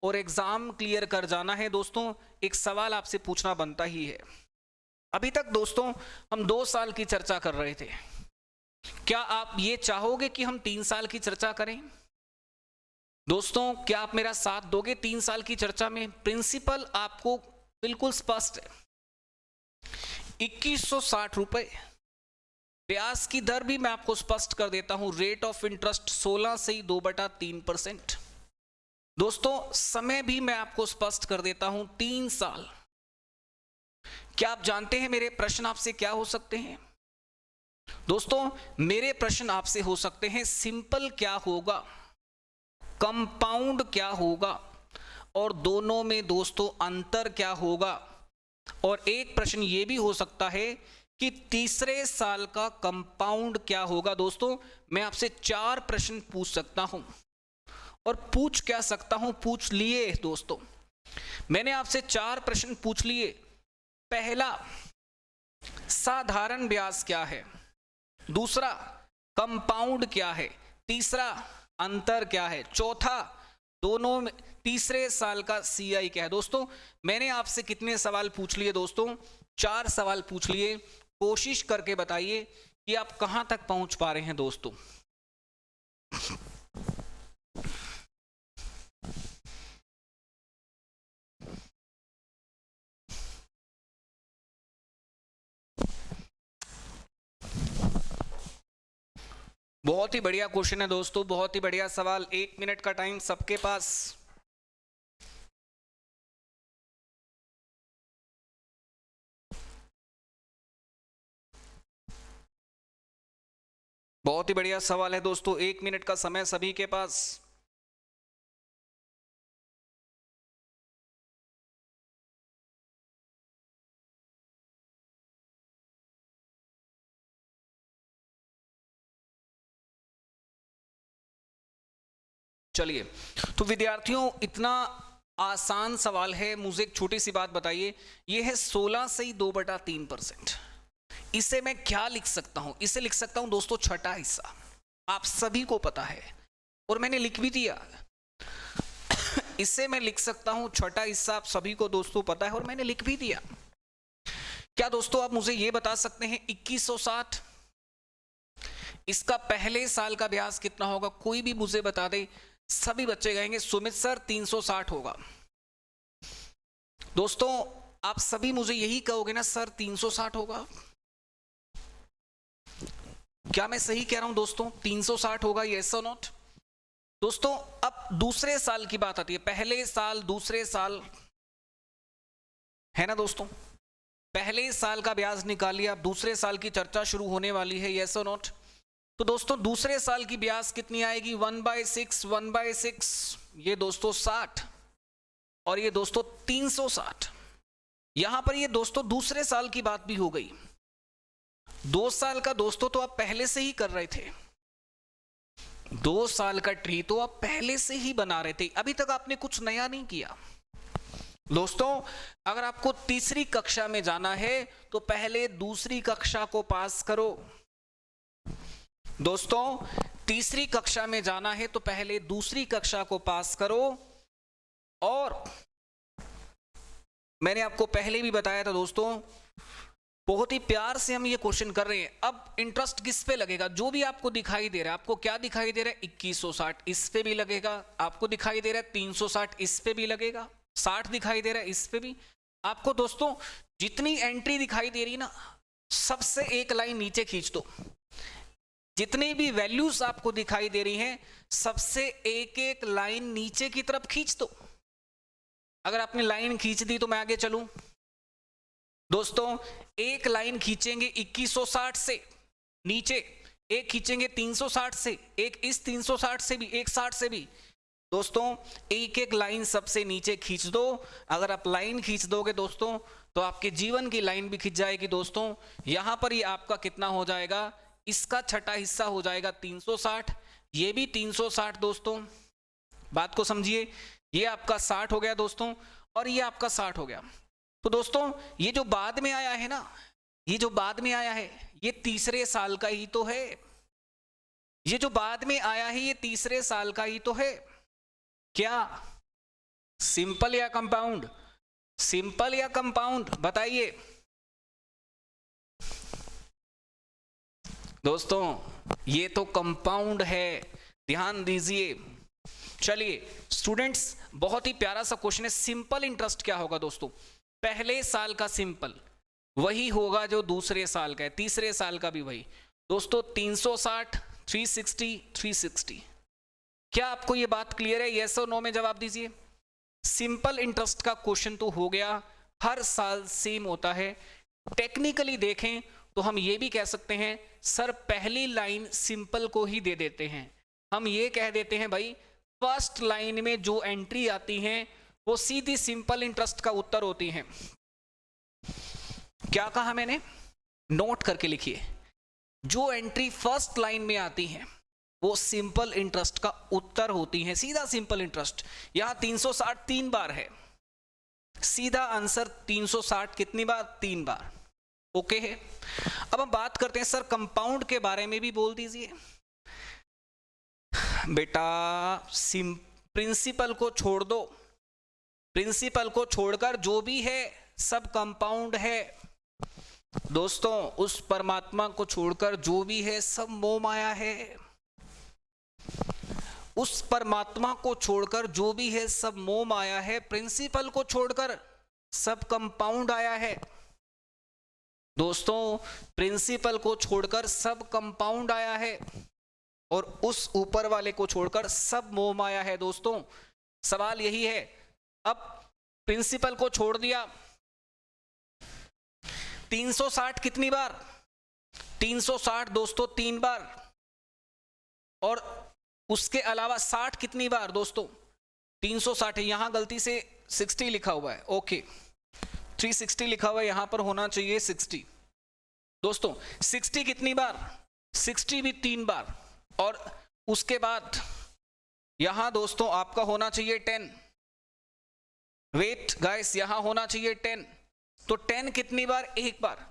और एग्जाम क्लियर कर जाना है दोस्तों। एक सवाल आपसे पूछना बनता ही है। अभी तक दोस्तों हम 2 साल की चर्चा कर रहे थे, क्या आप ये चाहोगे कि हम 3 साल की चर्चा करें? दोस्तों क्या आप मेरा साथ दोगे 3 साल की चर्चा में? प्रिंसिपल आपको बिल्कुल स्पष्ट है, 2160 रुपए। ब्याज की दर भी मैं आपको स्पष्ट कर देता हूं, रेट ऑफ इंटरेस्ट 16 से ही 2/3%। दोस्तों समय भी मैं आपको स्पष्ट कर देता हूं, 3 साल। क्या आप जानते हैं मेरे प्रश्न आपसे क्या हो सकते हैं? दोस्तों मेरे प्रश्न आपसे हो सकते हैं, सिंपल क्या होगा, कंपाउंड क्या होगा, और दोनों में दोस्तों अंतर क्या होगा। और एक प्रश्न ये भी हो सकता है कि तीसरे साल का कंपाउंड क्या होगा दोस्तों। मैं आपसे 4 प्रश्न पूछ सकता हूं, और पूछ क्या सकता हूं, पूछ लिए दोस्तों। मैंने आपसे 4 प्रश्न पूछ लिए। पहला, साधारण ब्याज क्या है। दूसरा, कंपाउंड क्या है। तीसरा, अंतर क्या है। चौथा, दोनों में तीसरे साल का सीआई क्या है। दोस्तों मैंने आपसे कितने सवाल पूछ लिए दोस्तों, 4 सवाल पूछ लिए। कोशिश करके बताइए कि आप कहां तक पहुंच पा रहे हैं दोस्तों। बहुत ही बढ़िया क्वेश्चन है दोस्तों, बहुत ही बढ़िया सवाल। 1 मिनट का टाइम सबके पास। बहुत ही बढ़िया सवाल है दोस्तों, 1 मिनट का समय सभी के पास। चलिए, तो विद्यार्थियों इतना आसान सवाल है। मुझे एक छोटी सी बात बताइए, ये है 16 से ही 2/3%। इसे मैं क्या लिख सकता हूं, इसे लिख सकता हूं दोस्तों छठा हिस्सा। आप सभी को पता है और मैंने लिख भी दिया। इसे मैं लिख सकता हूं छठा हिस्सा, आप सभी को दोस्तों पता है और मैंने लिख भी दिया। क्या दोस्तों आप मुझे यह बता सकते हैं 2160, इसका पहले साल का ब्याज कितना होगा। कोई भी मुझे बता दे। सभी बच्चे कहेंगे सुमित सर 360 होगा। दोस्तों आप सभी मुझे यही कहोगे ना, सर 360 होगा। क्या मैं सही कह रहा हूं दोस्तों, 360 होगा, यस और नॉट। दोस्तों अब दूसरे साल की बात आती है। पहले साल, दूसरे साल, है ना दोस्तों। पहले साल का ब्याज निकालिए, अब दूसरे साल की चर्चा शुरू होने वाली है, यस और नॉट। तो दोस्तों दूसरे साल की ब्याज कितनी आएगी, 1/6, 1/6, ये दोस्तों 60, और ये दोस्तों 360। यहां पर ये दोस्तों दूसरे साल की बात भी हो गई। 2 साल का दोस्तों तो आप पहले से ही कर रहे थे। 2 साल का ट्री तो आप पहले से ही बना रहे थे, अभी तक आपने कुछ नया नहीं किया। दोस्तों अगर आपको तीसरी कक्षा में जाना है तो पहले दूसरी कक्षा को पास करो। दोस्तों तीसरी कक्षा में जाना है तो पहले दूसरी कक्षा को पास करो। और मैंने आपको पहले भी बताया था दोस्तों, बहुत ही प्यार से हम ये क्वेश्चन कर रहे हैं। अब इंटरेस्ट किस पे लगेगा, जो भी आपको दिखाई दे रहा है। आपको क्या दिखाई दे रहा है, 2160, इस पे भी लगेगा। आपको दिखाई दे रहा है 360, इस पे भी लगेगा। 60 दिखाई दे रहा है, इस पे भी। आपको दोस्तों जितनी एंट्री दिखाई दे रही ना, सबसे एक लाइन नीचे खींच दो। जितनी भी वैल्यूज आपको दिखाई दे रही हैं, सबसे एक एक लाइन नीचे की तरफ खींच दो। अगर आपने लाइन खींच दी तो मैं आगे चलूं। दोस्तों एक लाइन खींचेंगे 2160 से नीचे, एक खींचेंगे 360 से, एक इस 360 से भी, एक 60 से भी। दोस्तों एक एक लाइन सबसे नीचे खींच दो। अगर आप लाइन खींच दोगे दोस्तों तो आपके जीवन की लाइन भी खींच जाएगी। दोस्तों यहां पर ये आपका कितना हो जाएगा, इसका छठा हिस्सा हो जाएगा 360, ये भी 360। दोस्तों बात को समझिए, ये आपका 60 हो गया दोस्तों, और ये आपका 60 हो गया। तो दोस्तों ये जो बाद में आया है ना, ये जो बाद में आया है, ये तीसरे साल का ही तो है। ये जो बाद में आया है ये तीसरे साल का ही तो है। क्या सिंपल या कंपाउंड, सिंपल या कंपाउंड, बताइए दोस्तों। ये तो कंपाउंड है, ध्यान दीजिए। चलिए स्टूडेंट्स, बहुत ही प्यारा सा क्वेश्चन है। सिंपल इंटरेस्ट क्या होगा दोस्तों, पहले साल का सिंपल वही होगा जो दूसरे साल का है, तीसरे साल का भी वही। दोस्तों 360, 360, 360। क्या आपको ये बात क्लियर है, यस और नो में जवाब दीजिए। सिंपल इंटरेस्ट का क्वेश्चन तो हो गया, हर साल सेम होता है। टेक्निकली देखें तो हम ये भी कह सकते हैं सर पहली लाइन सिंपल को ही दे देते हैं। हम ये कह देते हैं भाई फर्स्ट लाइन में जो एंट्री आती हैं वो सीधी सिंपल इंटरेस्ट का उत्तर होती हैं। क्या कहा मैंने, नोट करके लिखिए, जो एंट्री फर्स्ट लाइन में आती है वो सिंपल इंटरेस्ट का उत्तर होती है, सीधा सिंपल इंटरेस्ट। यहां 360 3 बार है, सीधा आंसर 360 कितनी बार? 3 बार। ओके है। अब हम बात करते हैं सर कंपाउंड के बारे में भी बोल दीजिए। बेटा प्रिंसिपल को छोड़ दो, प्रिंसिपल को छोड़कर जो भी है सब कंपाउंड है दोस्तों। उस परमात्मा को छोड़कर जो भी है सब मोह माया है। उस परमात्मा को छोड़कर जो भी है सब मोह माया है। प्रिंसिपल को छोड़कर सब कंपाउंड आया है दोस्तों। प्रिंसिपल को छोड़कर सब कंपाउंड आया है और उस ऊपर वाले को छोड़कर सब मोह माया है दोस्तों। सवाल यही है। अब प्रिंसिपल को छोड़ दिया, 360 कितनी बार? 360 दोस्तों 3 बार। और उसके अलावा 60 कितनी बार दोस्तों? 360 है, यहां गलती से 60 लिखा हुआ है। ओके 360 लिखा हुआ है, यहां पर होना चाहिए 60 दोस्तों। 60 कितनी बार? 60 भी 3 बार। और उसके बाद यहां दोस्तों आपका होना चाहिए 10। वेट गाइस, यहां होना चाहिए 10। तो 10 कितनी बार? 1 बार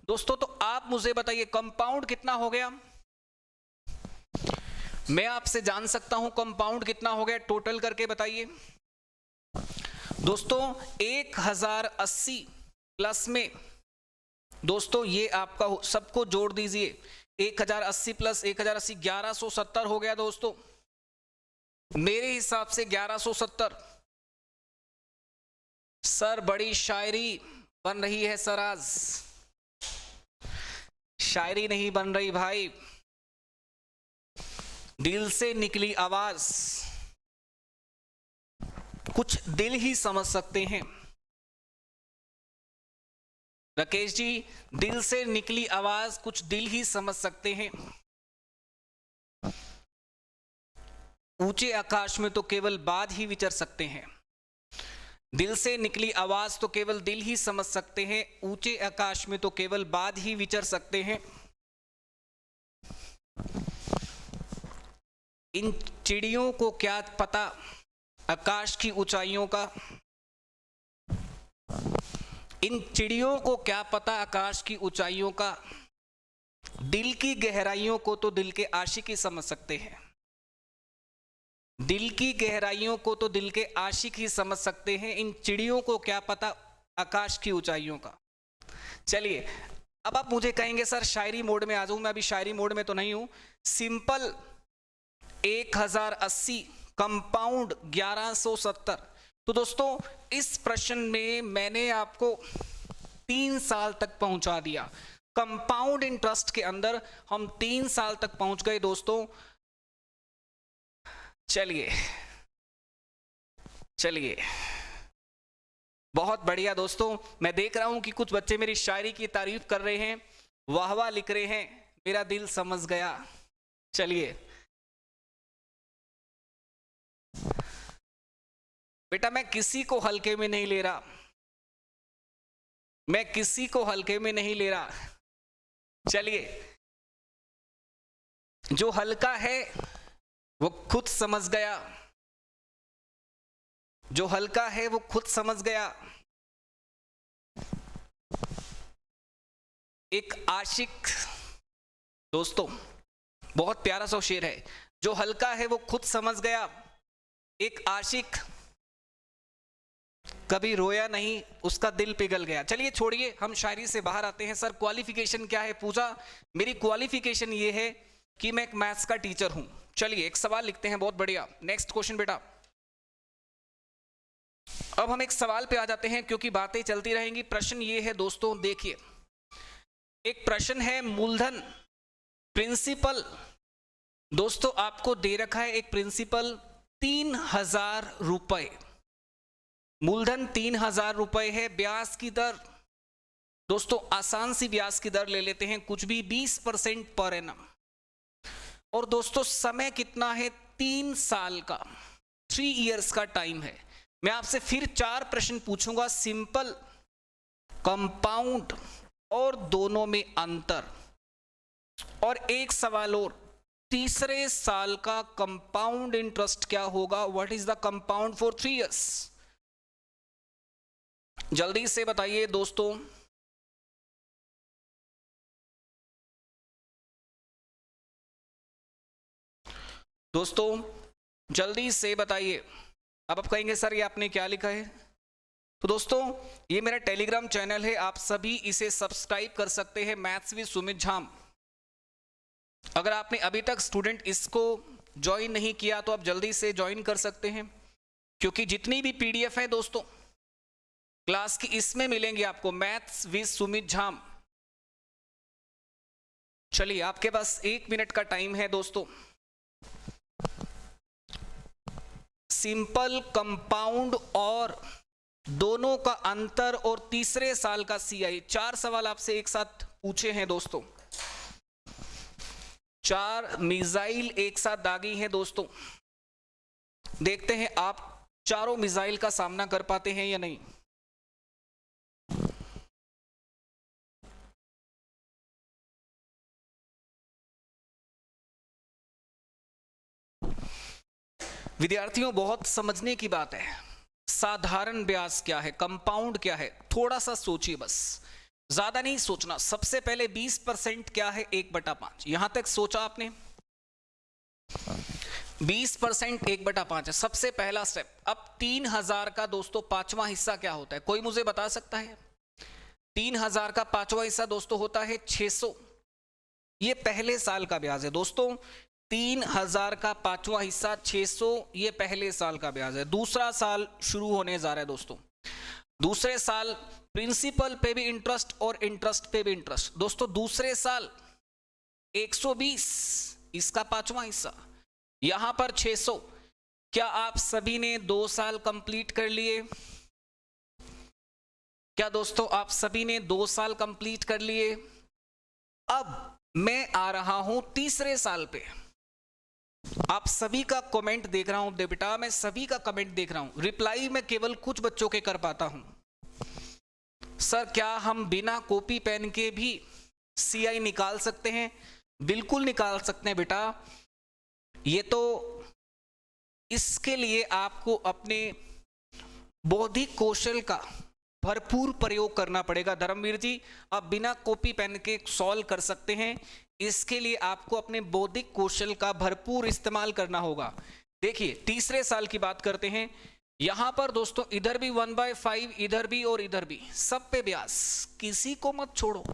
दोस्तों। तो आप मुझे बताइए कंपाउंड कितना हो गया? मैं आपसे जान सकता हूं कंपाउंड कितना हो गया? टोटल करके बताइए दोस्तों। 1080 प्लस में दोस्तों ये आपका सबको जोड़ दीजिए। 1080 प्लस 1080 1170 हो गया दोस्तों। मेरे हिसाब से 1170। सर बड़ी शायरी बन रही है सर, आज शायरी नहीं बन रही भाई, दिल से निकली आवाज। कुछ दिल ही समझ सकते हैं राकेश जी, दिल से निकली आवाज कुछ दिल ही समझ सकते हैं। ऊंचे आकाश में तो केवल बात ही विचर सकते हैं। दिल से निकली आवाज तो केवल दिल ही समझ सकते हैं, ऊंचे आकाश में तो केवल बात ही विचर सकते हैं। इन चिड़ियों को क्या पता आकाश की ऊंचाइयों का, इन चिड़ियों को क्या पता आकाश की ऊंचाइयों का। दिल की गहराइयों को तो दिल के आशिक ही समझ सकते हैं। दिल की गहराइयों को तो दिल के आशिक ही समझ सकते हैं, इन चिड़ियों को क्या पता आकाश की ऊंचाइयों का। चलिए अब आप मुझे कहेंगे सर शायरी मोड में आ जाऊं, मैं अभी शायरी मोड में तो नहीं हूं। Simple 1080 compound 1170। तो दोस्तों इस प्रश्न में मैंने आपको 3 साल तक पहुंचा दिया। कंपाउंड इंटरेस्ट के अंदर हम 3 साल तक पहुंच गए दोस्तों। चलिए चलिए बहुत बढ़िया दोस्तों। मैं देख रहा हूं कि कुछ बच्चे मेरी शायरी की तारीफ कर रहे हैं, वाह वाह लिख रहे हैं, मेरा दिल समझ गया। चलिए बेटा मैं किसी को हल्के में नहीं ले रहा, मैं किसी को हल्के में नहीं ले रहा। चलिए जो हल्का है वो खुद समझ गया, जो हल्का है वो खुद समझ गया। एक आशिक दोस्तों, बहुत प्यारा सा शेर है, जो हल्का है वो खुद समझ गया। एक आशिक कभी रोया नहीं, उसका दिल पिघल गया। चलिए छोड़िए, हम शायरी से बाहर आते हैं। सर क्वालिफिकेशन क्या है? पूजा मेरी क्वालिफिकेशन ये है कि मैं एक मैथ्स का टीचर हूं। चलिए एक सवाल लिखते हैं, बहुत बढ़िया। नेक्स्ट क्वेश्चन बेटा। अब हम एक सवाल पे आ जाते हैं क्योंकि बातें चलती रहेंगी। प्रश्न ये है दोस्तों, देखिए एक प्रश्न है मूलधन प्रिंसिपल। दोस्तों आपको दे रखा है एक प्रिंसिपल 3000 रुपए, मूलधन 3000 रुपए है। ब्याज की दर दोस्तों आसान सी ब्याज की दर ले लेते हैं, कुछ भी 20% पर एनम। और दोस्तों समय कितना है? 3 साल का, 3 इयर्स का टाइम है। मैं आपसे फिर 4 प्रश्न पूछूंगा, सिंपल, कंपाउंड और दोनों में अंतर। और एक सवाल और, तीसरे साल का कंपाउंड इंटरेस्ट क्या होगा? What is the compound for 3 years? जल्दी से बताइए दोस्तों। दोस्तों जल्दी से बताइए। अब आप कहेंगे सर ये आपने क्या लिखा है? तो दोस्तों ये मेरा टेलीग्राम चैनल है, आप सभी इसे सब्सक्राइब कर सकते हैं, मैथ्स विद सुमित झाम। अगर आपने अभी तक स्टूडेंट इसको ज्वाइन नहीं किया तो आप जल्दी से ज्वाइन कर सकते हैं, क्योंकि जितनी भी पीडीएफ है दोस्तों क्लास की इसमें मिलेंगे आपको, मैथ्स विद सुमित झाम। चलिए आपके पास 1 मिनट का टाइम है दोस्तों। सिंपल, कंपाउंड और दोनों का अंतर और तीसरे साल का सीआई, 4 सवाल आपसे एक साथ पूछे हैं दोस्तों। 4 मिसाइल एक साथ दागी हैं दोस्तों। देखते हैं आप चारों मिसाइल का सामना कर पाते हैं या नहीं। विद्यार्थियों बहुत समझने की बात है, साधारण ब्याज क्या है, कंपाउंड क्या है, थोड़ा सा सोचिए, बस ज्यादा नहीं सोचना। सबसे पहले 20% क्या है? 1/5। यहां तक सोचा आपने? 20% 1/5 है, सबसे पहला स्टेप। अब 3000 का दोस्तों 5वां हिस्सा क्या होता है? कोई मुझे बता सकता है? 3000 का 5वां हिस्सा दोस्तों होता है 600। ये पहले साल का ब्याज है दोस्तों। 3000 का 5वां हिस्सा 600, ये पहले साल का ब्याज है। दूसरा साल शुरू होने जा रहा है दोस्तों। दूसरे साल प्रिंसिपल पे भी इंटरेस्ट और इंटरेस्ट पे भी इंटरेस्ट। दोस्तों दूसरे साल 120, इसका 5वां हिस्सा, यहां पर 600। क्या आप सभी ने 2 साल कंप्लीट कर लिए? क्या दोस्तों आप सभी ने 2 साल कंप्लीट कर लिए? अब मैं आ रहा हूं तीसरे साल पे। आप सभी का कमेंट देख रहा हूं बेटा, मैं सभी का कमेंट देख रहा हूं। रिप्लाई मैं केवल कुछ बच्चों के कर पाता हूं। सर क्या हम बिना कॉपी पेन के भी सीआई निकाल सकते हैं? बिल्कुल निकाल सकते हैं बेटा। ये तो इसके लिए आपको अपने बौद्धिक कौशल का भरपूर प्रयोग करना पड़ेगा। धर्मवीर जी आप बिना कॉपी पेन के सॉल्व कर सकते हैं, इसके लिए आपको अपने बौद्धिक कौशल का भरपूर इस्तेमाल करना होगा। देखिए तीसरे साल की बात करते हैं। यहां पर दोस्तों इधर भी 1/5, इधर भी और इधर भी, सब पे ब्याज, किसी को मत छोड़ो।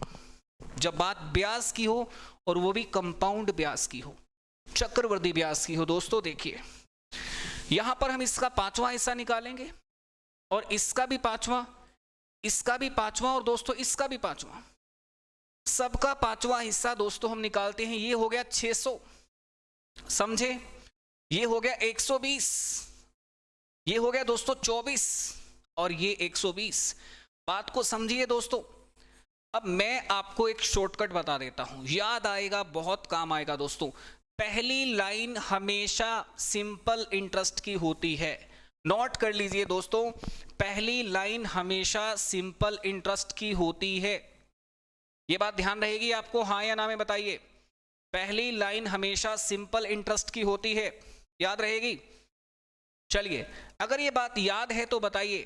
जब बात ब्याज की हो और वो भी कंपाउंड ब्याज की हो, चक्रवृद्धि ब्याज की हो दोस्तों, देखिए यहां पर हम इसका 5वां हिस्सा निकालेंगे और इसका भी 5वां, इसका भी 5वां और दोस्तों इसका भी 5वां, सबका 5वां हिस्सा दोस्तों हम निकालते हैं। ये हो गया 600, समझे? ये हो गया 120, ये हो गया दोस्तों 24 और ये 120। बात को समझिए दोस्तों। अब मैं आपको एक शॉर्टकट बता देता हूं, याद आएगा, बहुत काम आएगा दोस्तों। पहली लाइन हमेशा सिंपल इंटरेस्ट की होती है, नोट कर लीजिए दोस्तों। पहली लाइन हमेशा सिंपल इंटरेस्ट की होती है, ये बात ध्यान रहेगी आपको, हाँ या ना में बताइए। पहली लाइन हमेशा सिंपल इंटरेस्ट की होती है, याद रहेगी? चलिए अगर ये बात याद है तो बताइए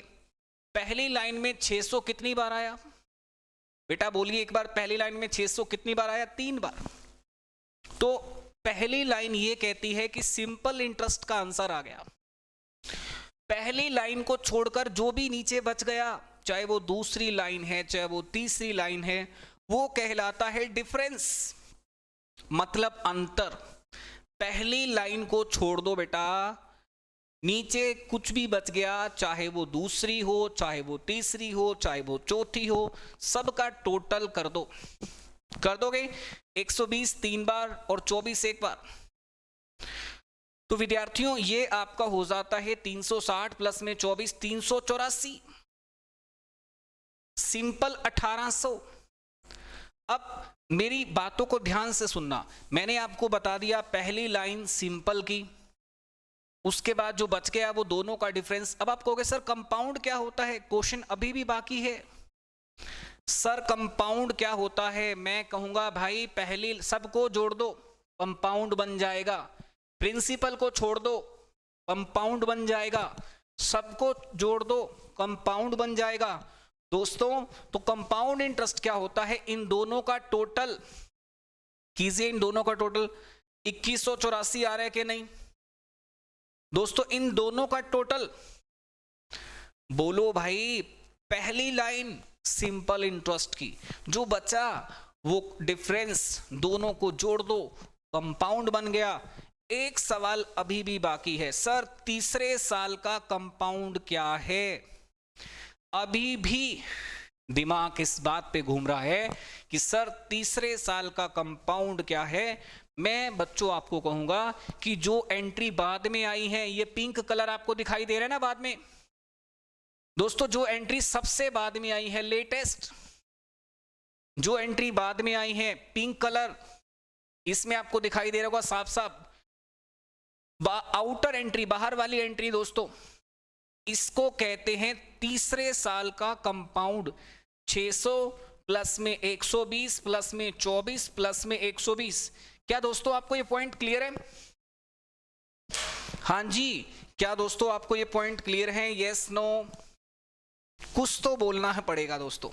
पहली लाइन में 600 कितनी बार आया? बेटा बोलिए एक बार, पहली लाइन में 600 कितनी बार आया? 3 बार। तो पहली लाइन ये कहती है कि सिंपल इंटरेस्ट का आंसर आ गया। पहली लाइन को छोड़कर जो भी नीचे बच गया, चाहे वो दूसरी लाइन है चाहे वो तीसरी लाइन है, वो कहलाता है डिफरेंस, मतलब अंतर। पहली लाइन को छोड़ दो बेटा, नीचे कुछ भी बच गया, चाहे वो दूसरी हो चाहे वो तीसरी हो चाहे वो चौथी हो, सबका टोटल कर दो। कर दोगे? 120 3 बार और 24 1 बार। तो विद्यार्थियों ये आपका हो जाता है 360 प्लस में 24 384, सिंपल 1800। अब मेरी बातों को ध्यान से सुनना, मैंने आपको बता दिया पहली लाइन सिंपल की, उसके बाद जो बच गया वो दोनों का डिफरेंस। अब आप कहोगे सर कंपाउंड क्या होता है? क्वेश्चन अभी भी बाकी है। सर कंपाउंड क्या होता है? मैं कहूंगा भाई पहली सबको जोड़ दो, कंपाउंड बन जाएगा। प्रिंसिपल को छोड़ दो, कंपाउंड बन जाएगा। सबको जोड़ दो, कंपाउंड बन जाएगा। दोस्तों तो कंपाउंड इंटरेस्ट क्या होता है? इन दोनों का टोटल कीजिए, इन दोनों का टोटल 2184 आ रहा है कि नहीं दोस्तों? इन दोनों का टोटल बोलो भाई। पहली लाइन सिंपल इंटरेस्ट की, जो बचा वो डिफरेंस, दोनों को जोड़ दो, कंपाउंड बन गया। एक सवाल अभी भी बाकी है, सर तीसरे साल का कंपाउंड क्या है? अभी भी दिमाग इस बात पे घूम रहा है कि सर तीसरे साल का कंपाउंड क्या है। मैं बच्चों आपको कहूंगा कि जो एंट्री बाद में आई है, ये पिंक कलर आपको दिखाई दे रहा है ना बाद में दोस्तों, जो एंट्री सबसे बाद में आई है, लेटेस्ट जो एंट्री बाद में आई है, पिंक कलर, इसमें आपको दिखाई दे रहा होगा साफ साफ आउटर एंट्री, बाहर वाली एंट्री दोस्तों, इसको कहते हैं तीसरे साल का कंपाउंड। 600 प्लस में 120 प्लस में 24 प्लस में 120। क्या दोस्तों आपको ये पॉइंट क्लियर है? हाँ जी, क्या दोस्तों आपको ये पॉइंट क्लियर है? Yes no? कुछ तो बोलना है पड़ेगा दोस्तों।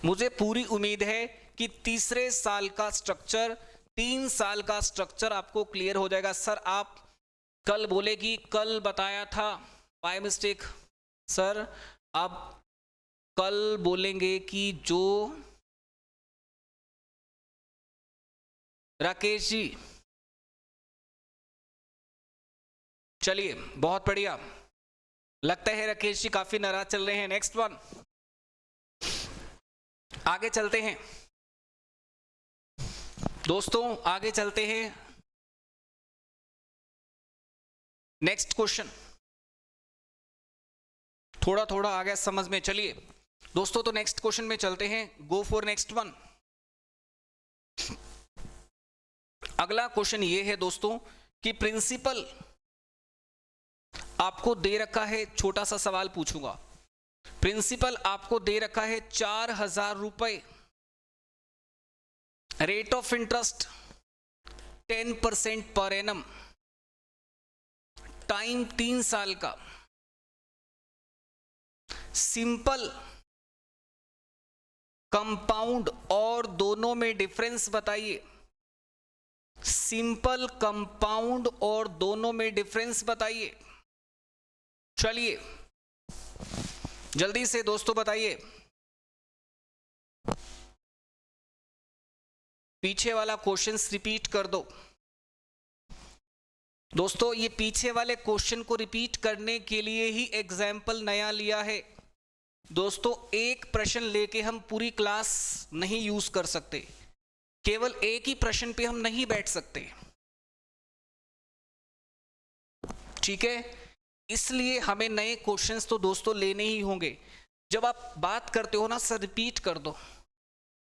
मुझे पूरी उम्मीद है कि तीसरे साल का स्ट्रक्चर, 3 साल का स्ट्रक्चर आपको क्लियर हो जाएगा। सर आप कल बोले कि कल बताया था बाय मिस्टेक। सर आप कल बोलेंगे कि जो राकेश जी, चलिए बहुत बढ़िया, लगता है राकेश जी काफी नाराज चल रहे हैं। नेक्स्ट वन, आगे चलते हैं दोस्तों, आगे चलते हैं। नेक्स्ट क्वेश्चन थोड़ा थोड़ा आ गया समझ में। चलिए दोस्तों तो नेक्स्ट क्वेश्चन में चलते हैं। Go for next one. अगला क्वेश्चन ये है दोस्तों कि प्रिंसिपल आपको दे रखा है, छोटा सा सवाल पूछूंगा। प्रिंसिपल आपको दे रखा है 4000 रुपए, rate of interest 10% per annum, time 3 साल का, सिंपल, कंपाउंड और दोनों में डिफरेंस बताइए। सिंपल, कंपाउंड और दोनों में डिफरेंस बताइए। चलिए जल्दी से दोस्तों बताइए। पीछे वाला क्वेश्चन रिपीट कर दो दोस्तों। ये पीछे वाले क्वेश्चन को रिपीट करने के लिए ही एग्जाम्पल नया लिया है दोस्तों। एक प्रश्न लेके हम पूरी क्लास नहीं यूज कर सकते, केवल एक ही प्रश्न पे हम नहीं बैठ सकते, ठीक है? इसलिए हमें नए क्वेश्चंस तो दोस्तों लेने ही होंगे। जब आप बात करते हो ना सर रिपीट कर दो,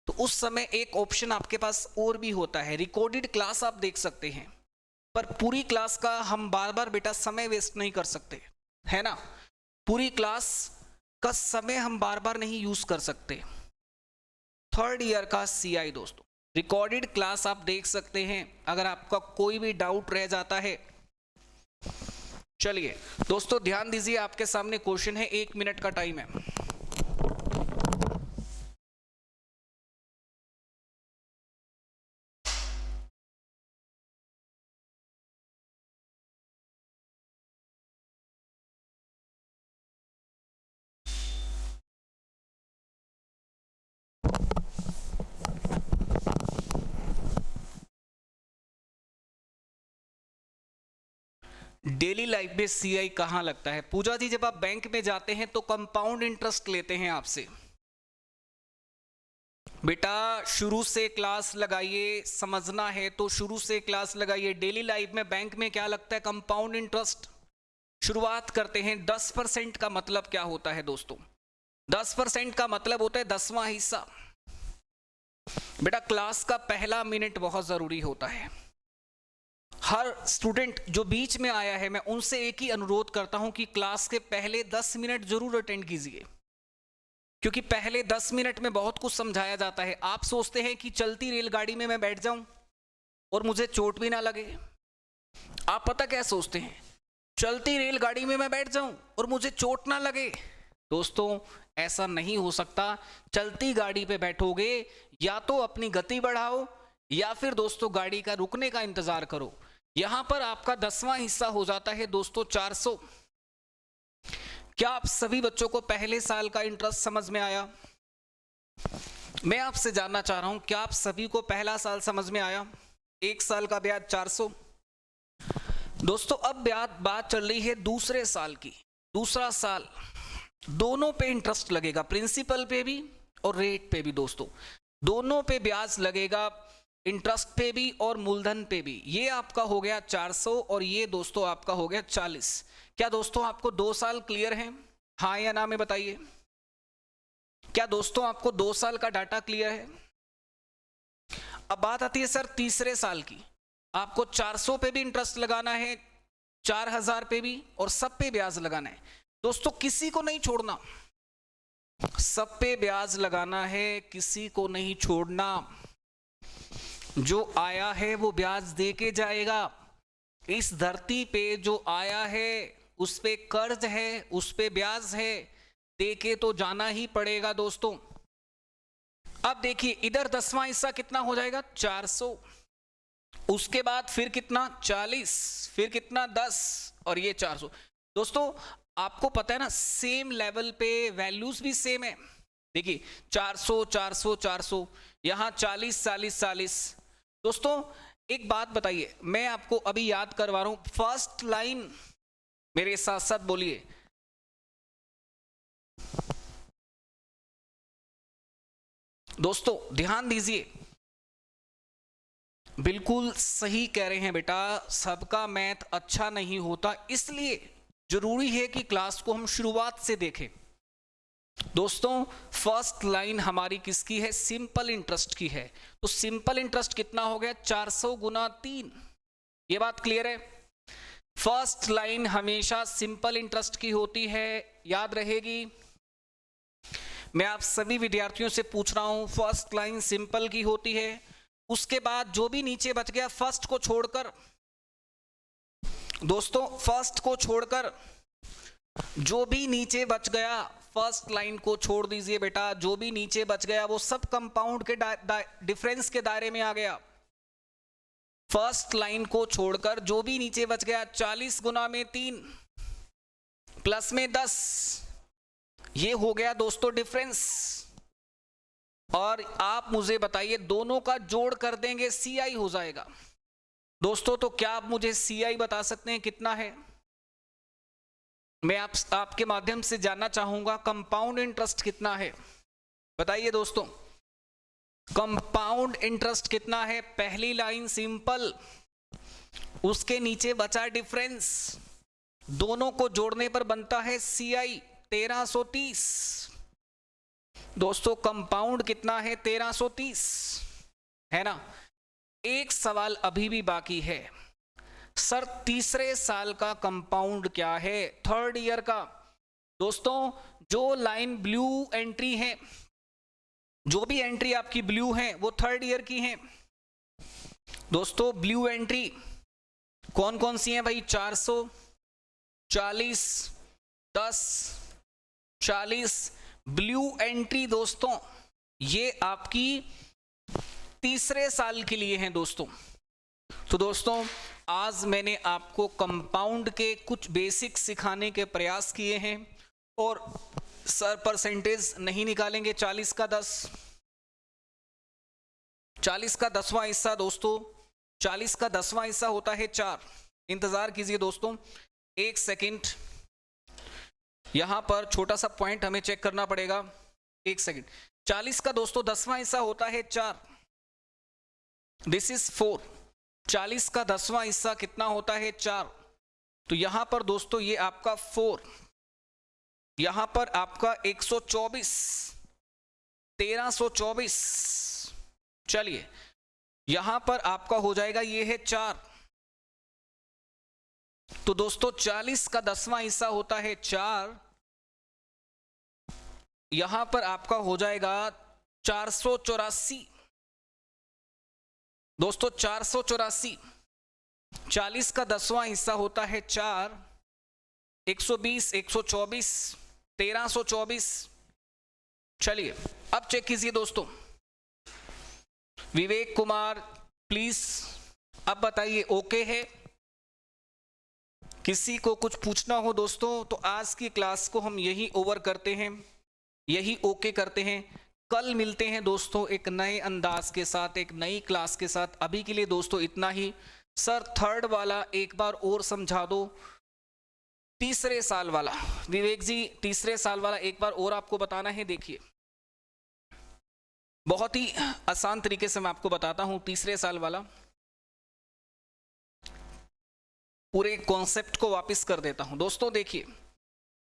तो उस समय एक ऑप्शन आपके पास और भी होता है, रिकॉर्डेड क्लास आप देख सकते हैं, पर पूरी क्लास का हम बार बार बेटा समय वेस्ट नहीं कर सकते, है ना? पूरी क्लास का समय हम बार बार नहीं यूज कर सकते। 3rd ईयर का CI दोस्तों, रिकॉर्डेड क्लास आप देख सकते हैं अगर आपका कोई भी डाउट रह जाता है। चलिए दोस्तों ध्यान दीजिए, आपके सामने क्वेश्चन है, 1 मिनट का टाइम है। डेली लाइफ में CI कहां लगता है? पूजा जी जब आप बैंक में जाते हैं तो कंपाउंड इंटरेस्ट लेते हैं आपसे। बेटा शुरू से क्लास लगाइए, समझना है तो शुरू से क्लास लगाइए। डेली लाइफ में बैंक में क्या लगता है? Compound interest. शुरुआत करते हैं। 10% का मतलब क्या होता है दोस्तों? 10% का मतलब होता है 10वां हिस्सा। बेटा क्लास का पहला मिनट बहुत जरूरी होता है। हर स्टूडेंट जो बीच में आया है, मैं उनसे एक ही अनुरोध करता हूं कि क्लास के पहले 10 मिनट जरूर अटेंड कीजिए, क्योंकि पहले 10 मिनट में बहुत कुछ समझाया जाता है। आप सोचते हैं कि चलती रेलगाड़ी में मैं बैठ जाऊं और मुझे चोट भी ना लगे। आप पता क्या सोचते हैं, चलती रेलगाड़ी में मैं बैठ जाऊं और मुझे चोट ना लगे। दोस्तों ऐसा नहीं हो सकता। चलती गाड़ी पे बैठोगे या तो अपनी गति बढ़ाओ या फिर दोस्तों गाड़ी का रुकने का इंतजार करो। यहां पर आपका 10वां हिस्सा हो जाता है दोस्तों 400। क्या आप सभी बच्चों को पहले साल का इंटरेस्ट समझ में आया? मैं आपसे जानना चाह रहा हूं, क्या आप सभी को पहला साल समझ में आया? 1 साल का ब्याज 400। दोस्तों अब बात चल रही है दूसरे साल की। दूसरा साल दोनों पे इंटरेस्ट लगेगा, प्रिंसिपल पे भी और रेट पे भी। दोस्तों दोनों पे ब्याज लगेगा, इंटरेस्ट पे भी और मूलधन पे भी। ये आपका हो गया 400 और ये दोस्तों आपका हो गया 40। क्या दोस्तों आपको 2 साल क्लियर है? हाँ या ना में बताइए। क्या दोस्तों आपको 2 साल का डाटा क्लियर है? अब बात आती है सर तीसरे साल की। आपको 400 पे भी इंटरेस्ट लगाना है, 4000 पे भी, और सब पे ब्याज लगाना है। दोस्तों किसी को नहीं छोड़ना, सब पे ब्याज लगाना है, किसी को नहीं छोड़ना। जो आया है वो ब्याज दे के जाएगा। इस धरती पे जो आया है उस पे कर्ज है, उस पे ब्याज है, दे के तो जाना ही पड़ेगा दोस्तों। अब देखिए इधर 10वां हिस्सा कितना हो जाएगा? 400। उसके बाद फिर कितना? 40, फिर कितना? 10, और ये 400। दोस्तों आपको पता है ना, सेम लेवल पे वैल्यूज भी सेम है। देखिए 400 400 400, यहां 40 40 40। दोस्तों एक बात बताइए, मैं आपको अभी याद करवा रहा हूं, फर्स्ट लाइन मेरे साथ साथ बोलिए। दोस्तों ध्यान दीजिए, बिल्कुल सही कह रहे हैं बेटा, सबका मैथ अच्छा नहीं होता, इसलिए जरूरी है कि क्लास को हम शुरुआत से देखें। दोस्तों फर्स्ट लाइन हमारी किसकी है? सिंपल इंटरेस्ट की है। तो सिंपल इंटरेस्ट कितना हो गया? 400 गुना 3। ये बात क्लियर है? फर्स्ट लाइन हमेशा सिंपल इंटरेस्ट की होती है, याद रहेगी। मैं आप सभी विद्यार्थियों से पूछ रहा हूं, फर्स्ट लाइन सिंपल की होती है। उसके बाद जो भी नीचे बच गया फर्स्ट को छोड़कर, दोस्तों फर्स्ट को छोड़कर जो भी नीचे बच गया, फर्स्ट लाइन को छोड़ दीजिए बेटा, जो भी नीचे बच गया वो सब कंपाउंड के डिफरेंस के दायरे में आ गया। फर्स्ट लाइन को छोड़कर जो भी नीचे बच गया, 40 गुना में 3 प्लस में 10, ये हो गया दोस्तों डिफरेंस। और आप मुझे बताइए, दोनों का जोड़ कर देंगे CI हो जाएगा। दोस्तों तो क्या आप मुझे CI बता सकते हैं कितना है? मैं आपके माध्यम से जानना चाहूंगा कंपाउंड इंटरेस्ट कितना है, बताइए दोस्तों। कंपाउंड इंटरेस्ट कितना है? पहली लाइन सिंपल, उसके नीचे बचा डिफरेंस, दोनों को जोड़ने पर बनता है CI 1330। दोस्तों कंपाउंड कितना है? 1330 है ना। एक सवाल अभी भी बाकी है, सर तीसरे साल का कंपाउंड क्या है? थर्ड ईयर का। दोस्तों जो लाइन ब्लू एंट्री है, जो भी एंट्री आपकी ब्लू है वो थर्ड ईयर की है। दोस्तों ब्लू एंट्री कौन कौन सी है भाई? 400, 40, 10, 40 ब्लू एंट्री दोस्तों ये आपकी तीसरे साल के लिए हैं दोस्तों। तो दोस्तों आज मैंने आपको कंपाउंड के कुछ बेसिक्स सिखाने के प्रयास किए हैं। और सर परसेंटेज नहीं निकालेंगे 40 का 10, 40 का 10वां हिस्सा दोस्तों, 40 का 10वां हिस्सा होता है 4। इंतजार कीजिए दोस्तों 1 सेकंड, यहां पर छोटा सा पॉइंट हमें चेक करना पड़ेगा। 1 सेकंड। 40 का दोस्तों 10वां हिस्सा होता है 4, दिस इज 4। 40 का 10वां हिस्सा कितना होता है? 4। तो यहां पर दोस्तों ये आपका 4, यहां पर आपका 124, 1324। चलिए यहां पर आपका हो जाएगा ये है 4। तो दोस्तों 40 का 10वां हिस्सा होता है 4, यहां पर आपका हो जाएगा 484 दोस्तों, 484। 40 का 10वां हिस्सा होता है 4, 120, 124, 1324। चलिए अब चेक कीजिए दोस्तों। विवेक कुमार प्लीज अब बताइए ओके है? किसी को कुछ पूछना हो दोस्तों तो आज की क्लास को हम यही ओवर करते हैं, यही ओके करते हैं। कल मिलते हैं दोस्तों एक नए अंदाज के साथ, एक नई क्लास के साथ। अभी के लिए दोस्तों इतना ही। सर थर्ड वाला एक बार और समझा दो, तीसरे साल वाला। विवेक जी तीसरे साल वाला एक बार और आपको बताना है। देखिए बहुत ही आसान तरीके से मैं आपको बताता हूं तीसरे साल वाला। पूरे कॉन्सेप्ट को वापस कर देता हूं दोस्तों। देखिए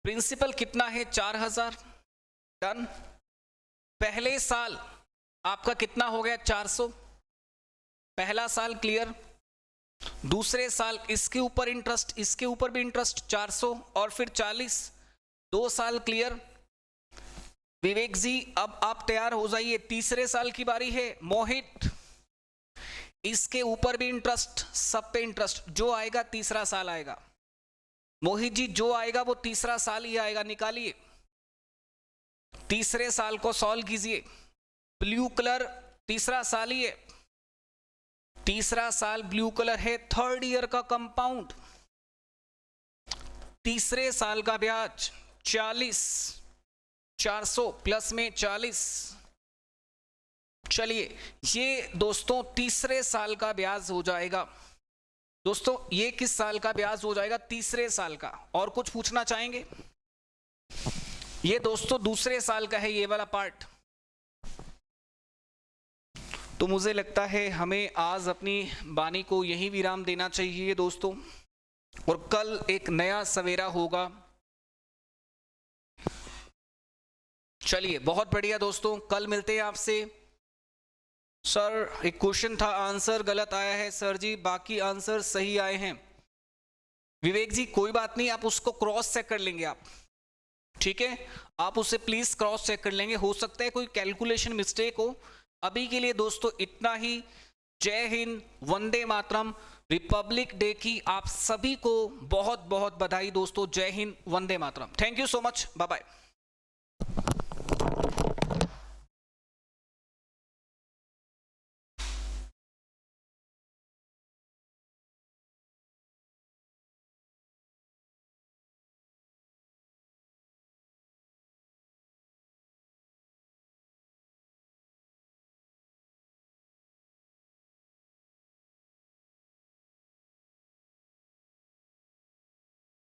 प्रिंसिपल कितना है 4000, डन। पहले साल आपका कितना हो गया 400, पहला साल क्लियर। दूसरे साल इसके ऊपर इंटरेस्ट, इसके ऊपर भी इंटरेस्ट 400 और फिर 40, 2 साल क्लियर। विवेक जी अब आप तैयार हो जाइए, तीसरे साल की बारी है। मोहित इसके ऊपर भी इंटरेस्ट, सब पे इंटरेस्ट, जो आएगा तीसरा साल आएगा। मोहित जी जो आएगा वो तीसरा साल ही आएगा, निकालिए। तीसरे साल को सॉल्व कीजिए। ब्लू कलर तीसरा साल ही है, तीसरा साल ब्लू कलर है। थर्ड ईयर का कंपाउंड, तीसरे साल का ब्याज 40, 400 प्लस में 40। चलिए ये दोस्तों तीसरे साल का ब्याज हो जाएगा। दोस्तों ये किस साल का ब्याज हो जाएगा? तीसरे साल का। और कुछ पूछना चाहेंगे? ये दोस्तों दूसरे साल का है ये वाला पार्ट। तो मुझे लगता है हमें आज अपनी वाणी को यही विराम देना चाहिए दोस्तों, और कल एक नया सवेरा होगा। चलिए बहुत बढ़िया दोस्तों, कल मिलते हैं आपसे। सर एक क्वेश्चन था, आंसर गलत आया है। सर जी बाकी आंसर सही आए हैं। विवेक जी कोई बात नहीं, आप उसको क्रॉस चेक कर लेंगे आप, ठीक है? आप उसे प्लीज क्रॉस चेक कर लेंगे, हो सकता है कोई कैलकुलेशन मिस्टेक हो। अभी के लिए दोस्तों इतना ही। जय हिंद, वंदे मातरम। रिपब्लिक डे की आप सभी को बहुत बहुत बधाई दोस्तों। जय हिंद, वंदे मातरम। Thank you so much, bye bye.